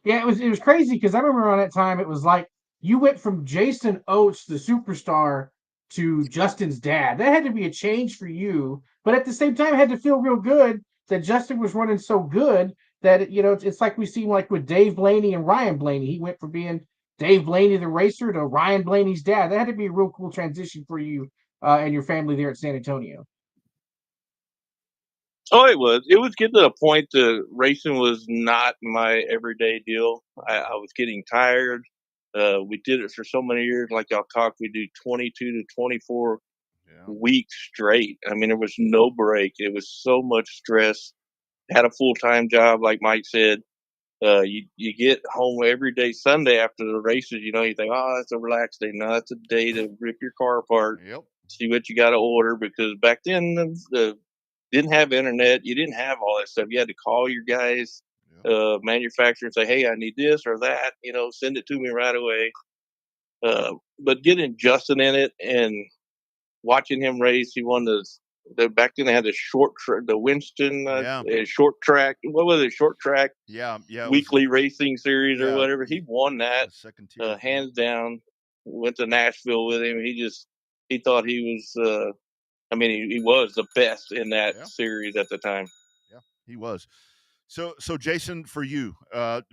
Yeah, it was crazy because I remember around that time it was like you went from Jason Oates, the superstar, to Justin's dad. That had to be a change for you, but at the same time, it had to feel real good that Justin was running so good that it's like we see like with Dave Blaney and Ryan Blaney. He went from being Dave Blaney the racer to Ryan Blaney's dad. That had to be a real cool transition for you and your family there at San Antonio. Oh, it was. It was getting to the point that racing was not my everyday deal. I was getting tired. We did it for so many years. Like y'all talked, we do 22 to 24 weeks straight. I mean, there was no break. It was so much stress. Had a full-time job, like Mike said. You get home every day. Sunday after the races, you think, oh, it's a relaxed day. No, it's a day to rip your car apart. See what you got to order, because back then didn't have internet. You didn't have all that stuff. You had to call your guys, manufacturer, and say, hey, I need this or that. Send it to me right away. But getting Justin in it and watching him race, he won the back then they had the the Winston short track. What was it? Short track. Yeah. Weekly racing series or whatever. He won that second tier, hands down. Went to Nashville with him. He thought he was. He was the best in that series at the time. Yeah, he was. So Jason, for you,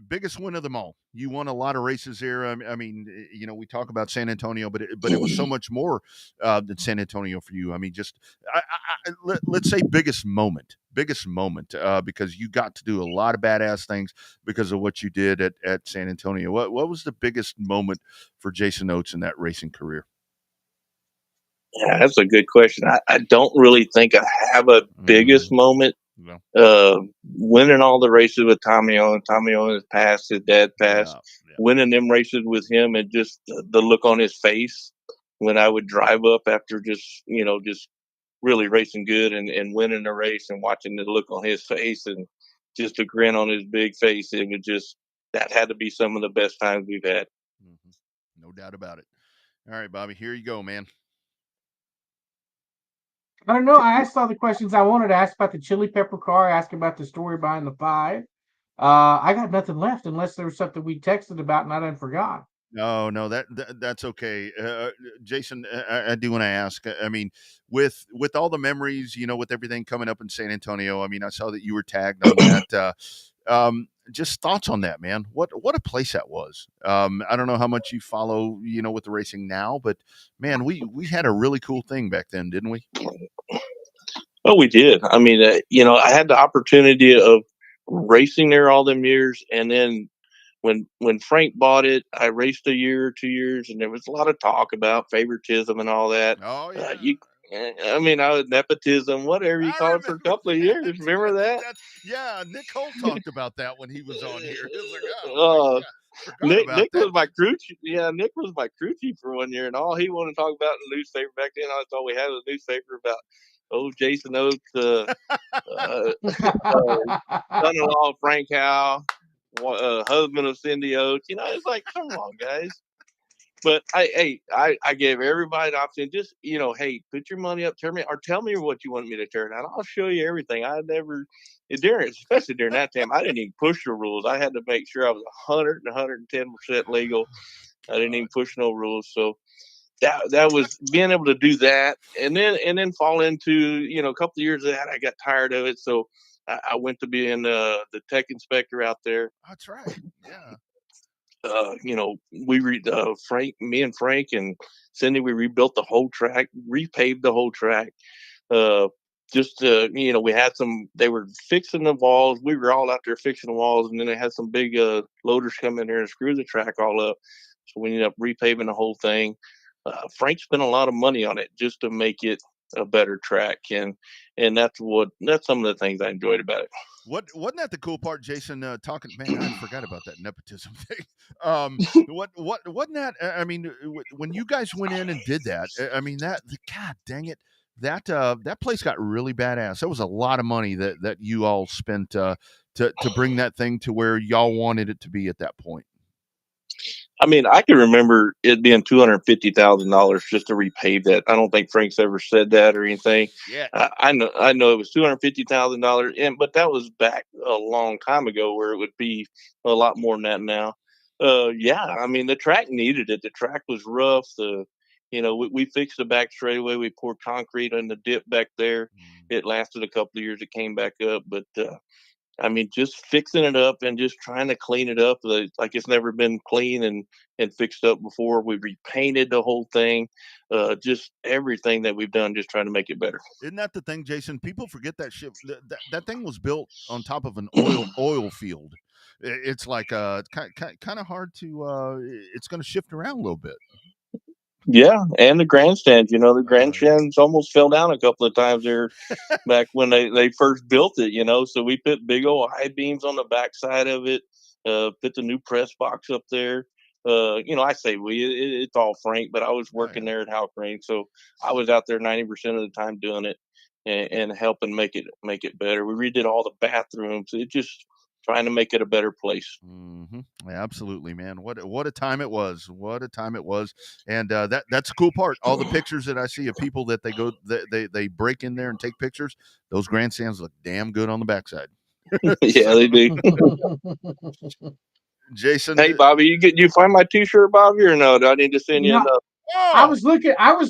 biggest win of them all. You won a lot of races here. I mean, we talk about San Antonio, but it was so much more than San Antonio for you. I mean, just let's say biggest moment, because you got to do a lot of badass things because of what you did at San Antonio. What was the biggest moment for Jason Oates in that racing career? Yeah, that's a good question. I don't really think I have a biggest moment. No. Winning all the races with Tommy Owen. Tommy Owen passed, his dad passed. Winning them races with him, and just the look on his face when I would drive up after just really racing good and winning the race, and watching the look on his face and just a grin on his big face. It was just, that had to be some of the best times we've had. No doubt about it. All right, Bobby, here you go, man. I don't know. I asked all the questions I wanted to ask about the chili pepper car, ask about the story behind the 5. I got nothing left unless there was something we texted about and I done forgot. No, that's okay. Jason, I do want to ask. I mean, with all the memories, with everything coming up in San Antonio, I mean, I saw that you were tagged on that. Just thoughts on that, man. What a place that was. I don't know how much you follow, with the racing now, but man, we had a really cool thing back then, didn't we? Oh, we did. I mean, I had the opportunity of racing there all them years, and then when Frank bought it, I raced a year or 2 years, and there was a lot of talk about favoritism and all that. Oh yeah. I was nepotism, whatever you call it, for a couple of years. Remember that? Nick Holt talked about that when he was on here. He was like, oh, Nick was my crew chief. Yeah, Nick was my crew chief for 1 year, and all he wanted to talk about in the newspaper back then, I thought we had a newspaper about Jason Oates, son-in-law of Frank Howe, husband of Cindy Oates. It's like, come on, guys. But I gave everybody an option. Just, hey, put your money up, tell me what you want me to turn out. I'll show you everything. Especially during that time, I didn't even push the rules. I had to make sure I was 100 and 110% legal. I didn't even push no rules. So that was being able to do that, and then fall into, a couple of years of that, I got tired of it. So I went to being the tech inspector out there. That's right. Yeah. Me and Frank and Cindy, we rebuilt the whole track, repaved the whole track. We had they were fixing the walls. We were all out there fixing the walls, and then they had some big loaders come in there and screw the track all up. So we ended up repaving the whole thing. Frank spent a lot of money on it just to make it a better track, and that's some of the things I enjoyed about it. Wasn't that the cool part, Jason? Talking, man, I forgot about that nepotism thing. What wasn't that? I mean, when you guys went in and did that, I mean, God dang it, that place got really badass. That was a lot of money that you all spent to bring that thing to where y'all wanted it to be at that point. I mean, I can remember it being $250,000 just to repave that. I don't think Frank's ever said that or anything. Yeah. I know it was $250,000, but that was back a long time ago, where it would be a lot more than that now. Yeah, I mean, the track needed it. The track was rough. We fixed the back straightaway. We poured concrete on the dip back there. It lasted a couple of years. It came back up, but I mean, just fixing it up and just trying to clean it up like it's never been clean and fixed up before. We repainted the whole thing, just everything that we've done, just trying to make it better. Isn't that the thing, Jason? People forget that shit. That thing was built on top of an oil field. It's like kind of hard to. It's going to shift around a little bit. Yeah, and the grandstands. The grandstands almost fell down a couple of times there back when they first built it. So we put big old high beams on the backside of it. Put the new press box up there. I say it's all Frank, but I was working there at Hal Crane, so I was out there 90% of the time doing it and helping make it better. We redid all the bathrooms. It just trying to make it a better place. Mm-hmm. Yeah, absolutely, man. What a time it was. What a time it was. And that's a cool part. All the pictures that I see of people that they break in there and take pictures. Those grandstands look damn good on the backside. Yeah, they do. Jason, hey Bobby, you find my T-shirt, Bobby, or no? Do I need to send you another? I was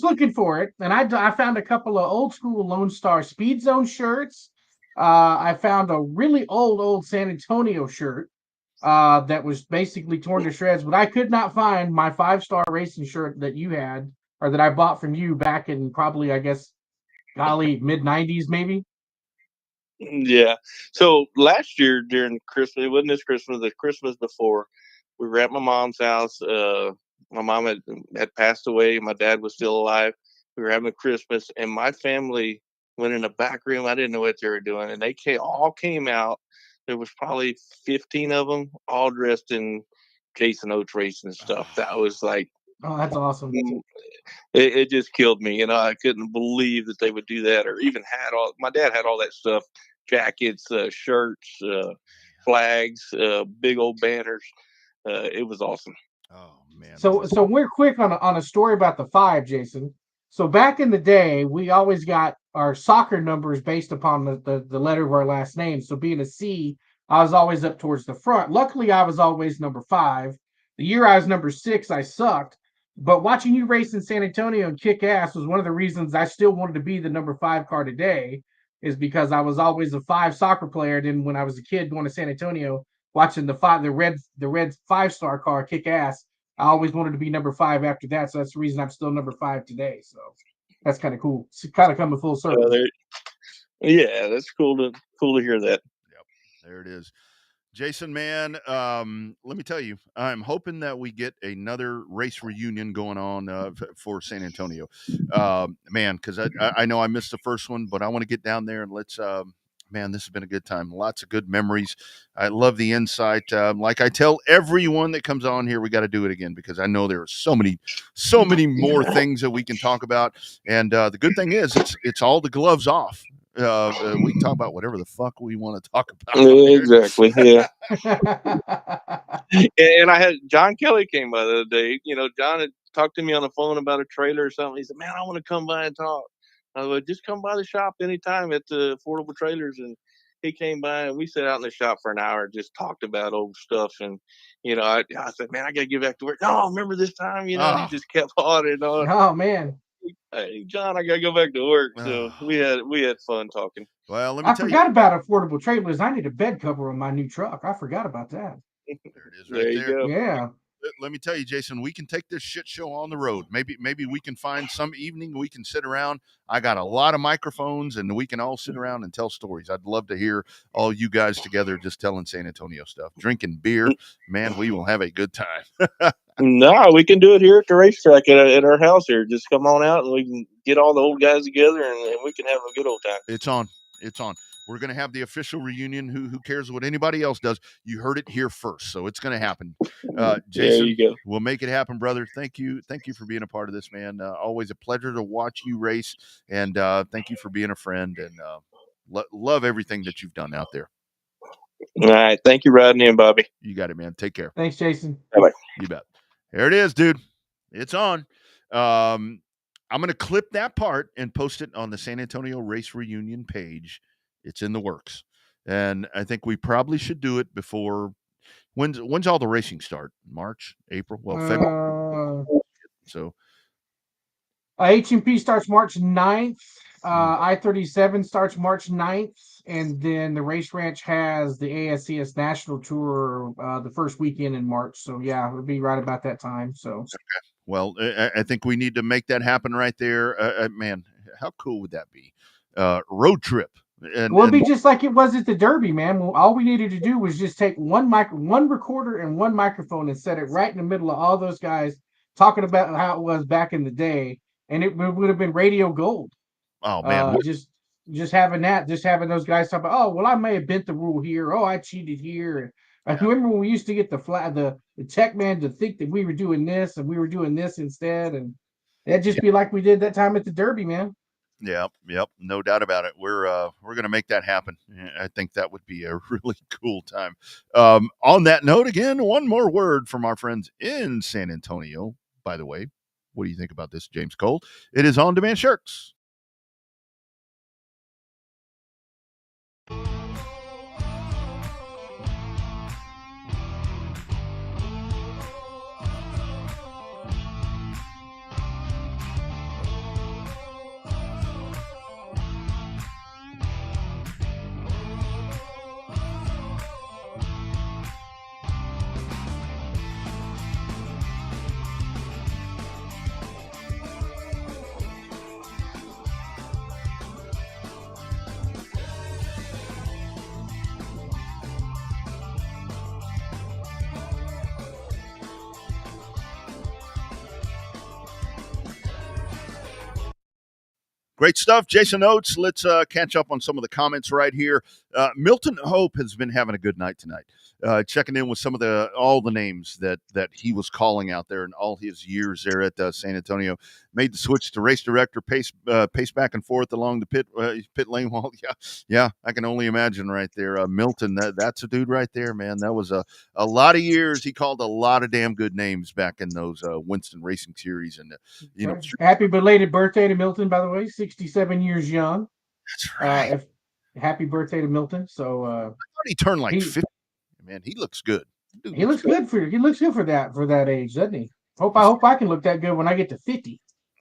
looking for it, and I found a couple of old school Lone Star Speed Zone shirts. I found a really old San Antonio shirt that was basically torn to shreds, but I could not find my 5-star racing shirt that you had, or that I bought from you back in probably, I guess, mid-90s maybe. Yeah. So last year during Christmas, it wasn't this Christmas, the Christmas before, we were at my mom's house. My mom had passed away. My dad was still alive. We were having Christmas, and my family went in the back room. I didn't know what they were doing, and they all came out. There was probably 15 of them, all dressed in Jason Oates racing stuff. That was like, oh, that's awesome. It just killed me. I couldn't believe that they would do that, or even my dad had all that stuff, jackets, shirts, flags, big old banners. It was awesome. Oh man. So we're quick on a story about the 5, Jason. So back in the day, we always got our soccer numbers based upon the letter of our last name. So being a C, I was always up towards the front. Luckily, I was always number 5. The year I was number 6, I sucked. But watching you race in San Antonio and kick ass was one of the reasons I still wanted to be the number 5 car today, is because I was always a 5 soccer player. Then when I was a kid going to San Antonio, watching the red 5-star car kick ass, I always wanted to be number 5 after that. So that's the reason I'm still number 5 today. So that's kind of cool. It's kind of coming full circle. Yeah, that's cool to hear that. Yep, there it is. Jason, man, let me tell you, I'm hoping that we get another race reunion going on for San Antonio, man, because I know I missed the first one, but I want to get down there and let's. Man, this has been a good time. Lots of good memories. I love the insight. Like I tell everyone that comes on here, we got to do it again because I know there are so many more things that we can talk about. And the good thing is, it's all the gloves off. We can talk about whatever the fuck we want to talk about. Exactly. Yeah. And I had John Kelly came by the other day. John had talked to me on the phone about a trailer or something. He said, "Man, I want to come by and talk." I was like, "Just come by the shop anytime at the Affordable Trailers." And he came by and we sat out in the shop for an hour and just talked about old stuff. And I said, "Man, I gotta get back to work." "Oh, remember this time?" He just kept on and on. Oh man. Hey, John, I gotta go back to work. So we had fun talking. Well, let me tell you. I forgot about Affordable Trailers. I need a bed cover on my new truck. I forgot about that. There it is, right there. You go. Yeah. Let me tell you, Jason, we can take this shit show on the road. Maybe we can find some evening we can sit around. I got a lot of microphones, and we can all sit around and tell stories. I'd love to hear all you guys together just telling San Antonio stuff, drinking beer. Man, we will have a good time. No, we can do it here at the racetrack at our house here. Just come on out and we can get all the old guys together and we can have a good old time. It's on. It's on. We're going to have the official reunion. Who cares what anybody else does? You heard it here first, so it's going to happen. Jason, there you go. We'll make it happen, brother. Thank you for being a part of this, man. Always a pleasure to watch you race, and thank you for being a friend, and love everything that you've done out there. All right. Thank you, Rodney and Bobby. You got it, man. Take care. Thanks, Jason. Bye-bye. You bet. There it is, dude. It's on. I'm going to clip that part and post it on the San Antonio Race Reunion page. It's in the works. And I think we probably should do it before when's all the racing start? March, April? Well, February. So HMP starts March 9th. I-37 starts March 9th. And then the Race Ranch has the ASCS National Tour the first weekend in March. So, yeah, it'll be right about that time. So, okay. Well, I think we need to make that happen right there. Man, how cool would that be? Road trip. It'd be just like it was at the Derby, man. All we needed to do was just take one recorder and one microphone and set it right in the middle of all those guys talking about how it was back in the day, and it would have been radio gold. Oh man, just having those guys talk about, oh well, I may have bent the rule here. Oh, I cheated here. I remember when we used to get the tech man to think that we were doing this and we were doing this instead, and that'd just be like we did that time at the Derby, man. Yep, no doubt about it. We're going to make that happen. I think that would be a really cool time. On that note, again, one more word from our friends in San Antonio. By the way, what do you think about this, James Cole? It is On Demand Shirts. Great stuff, Jason Oates. Let's catch up on some of the comments right here. Milton Hope has been having a good night tonight, checking in with some of all the names that he was calling out there in all his years there at San Antonio. Made the switch to race director, pace back and forth along the pit lane wall. Yeah, I can only imagine right there. Milton, that's a dude right there, man. That was a lot of years. He called a lot of damn good names back in those Winston Racing Series, and happy belated birthday to Milton, by the way. 67 years young. That's right. Happy birthday to Milton. So I thought he turned like 50. Man, he looks good. He looks good for that age, doesn't he? I hope I can look that good when I get to 50.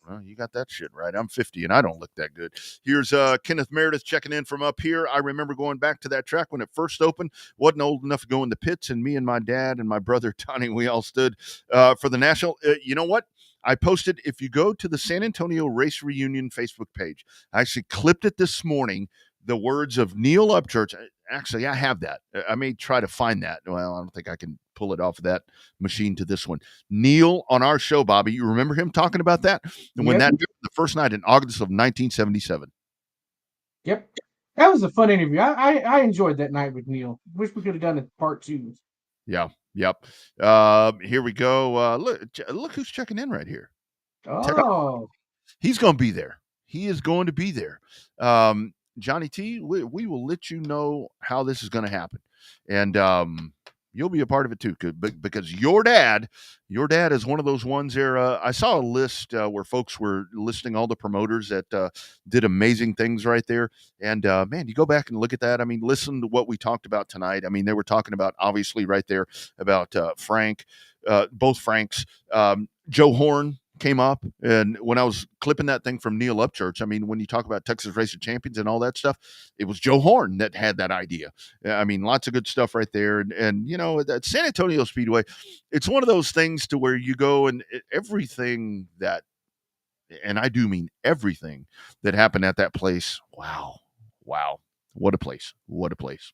Well, you got that shit right. I'm 50 and I don't look that good. Here's Kenneth Meredith checking in from up here. I remember going back to that track when it first opened. Wasn't old enough to go in the pits, and me and my dad and my brother Tony, we all stood for the national. You know what? I posted, if you go to the San Antonio Race Reunion Facebook page, I actually clipped it this morning, the words of Neil Upchurch. Actually, I have that. I may try to find that. Well, I don't think I can pull it off of that machine to this one. Neil on our show, Bobby, you remember him talking about that? And when the first night in August of 1977. Yep. That was a fun interview. I enjoyed that night with Neil. Wish we could have done it part 2. Yeah. Yep. Here we go. Look who's checking in right here. Oh, he's going to be there. He is going to be there. Johnny T, we will let you know how this is going to happen. And you'll be a part of it too, because your dad is one of those ones there. I saw a list where folks were listing all the promoters that did amazing things right there. And man, you go back and look at that. I mean, listen to what we talked about tonight. I mean, they were talking about, obviously right there, about Frank, both Franks, Joe Horn, came up, and when I was clipping that thing from Neil Upchurch, I mean, when you talk about Texas Racing Champions and all that stuff, it was Joe Horn that had that idea. I mean, lots of good stuff right there. And you know, that San Antonio Speedway, it's one of those things to where you go and everything that, and I do mean everything that happened at that place. Wow. What a place. What a place.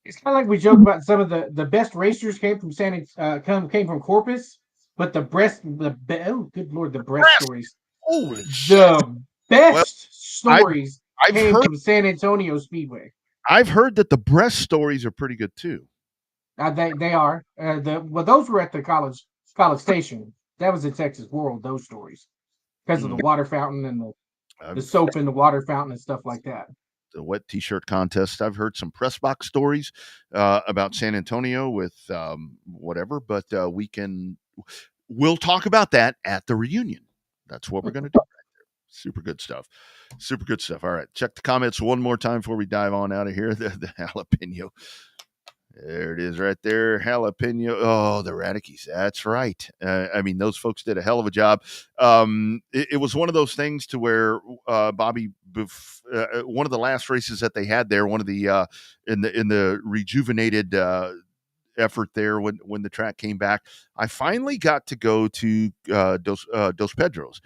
It's kind of like we joke about some of the best racers came from came from Corpus, but oh good Lord, the breast stories. Holy shit. The best stories I've came heard, from San Antonio Speedway. I've heard that the breast stories are pretty good too. They are. Those were at the College Station. That was in Texas World. Those stories because of the water fountain and the soap in the water fountain and stuff like that. The wet t-shirt contest. I've heard some press box stories about San Antonio with whatever, but we'll talk about that at the reunion. That's what we're going to do right there. Super good stuff. All right. Check the comments one more time before we dive on out of here. The jalapeno. There it is right there. Jalapeno. Oh, the Radickies. That's right. I mean, those folks did a hell of a job. It was one of those things to where Bobby, one of the last races that they had there, one of the in the rejuvenated effort there when the track came back, I finally got to go to Dos Pedros.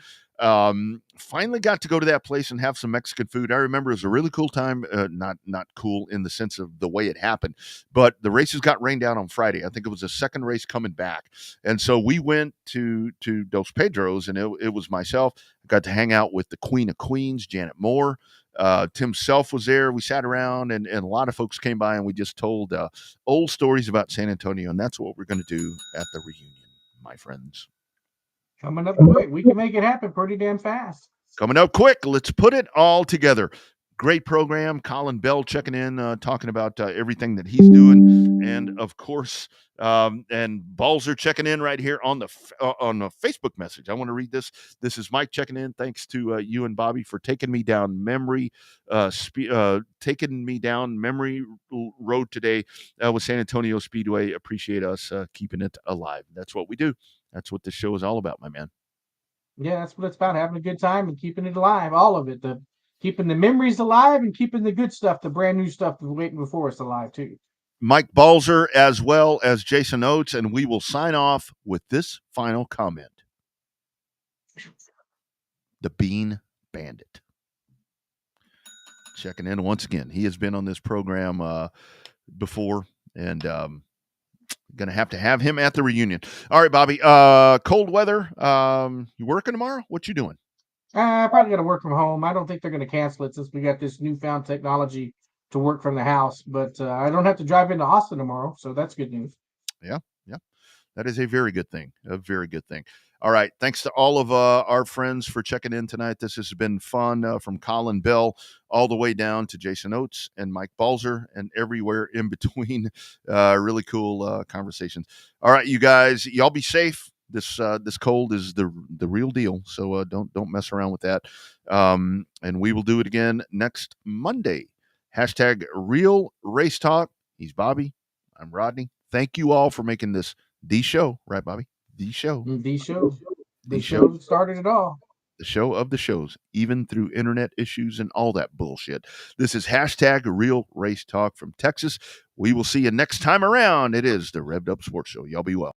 Finally got to go to that place and have some Mexican food. I remember it was a really cool time. Not cool in the sense of the way it happened, but the races got rained out on Friday. I think it was the second race coming back. And so we went to Dos Pedros, and it was myself. I got to hang out with the Queen of Queens, Janet Moore. Tim Self was there. We sat around and a lot of folks came by, and we just told old stories about San Antonio. And that's what we're going to do at the reunion, my friends. Coming up quick. We can make it happen pretty damn fast. Coming up quick. Let's put it all together. Great program. Collin Bell checking in, talking about everything that he's doing. And, of course, and Balzer checking in right here on the Facebook message. I want to read this. This is Mike checking in. Thanks to you and Bobby for taking me down memory road today with San Antonio Speedway. Appreciate us keeping it alive. That's what we do. That's what this show is all about, my man. Yeah, that's what it's about, having a good time and keeping it alive, all of it. Keeping the memories alive and keeping the good stuff, the brand new stuff that's waiting before us alive, too. Mike Balzer as well as Jason Oates, and we will sign off with this final comment. The Bean Bandit. Checking in once again. He has been on this program before, and going to have him at the reunion. All right, Bobby. Cold weather. You working tomorrow? What you doing? I probably got to work from home. I don't think they're going to cancel it since we got this newfound technology to work from the house. But I don't have to drive into Austin tomorrow, so that's good news. Yeah. That is a very good thing. A very good thing. All right. Thanks to all of our friends for checking in tonight. This has been fun, from Collin Bell all the way down to Jason Oates and Mike Balzer and everywhere in between. Really cool conversations. All right, you guys, y'all be safe. This cold is the real deal. So don't mess around with that. And we will do it again next Monday. # Real Race Talk. He's Bobby. I'm Rodney. Thank you all for making this the show, right, Bobby? The show. The show started it all. The show of the shows, even through internet issues and all that bullshit. This is # Real Race Talk from Texas. We will see you next time around. It is the Revved Up Sports Show. Y'all be well.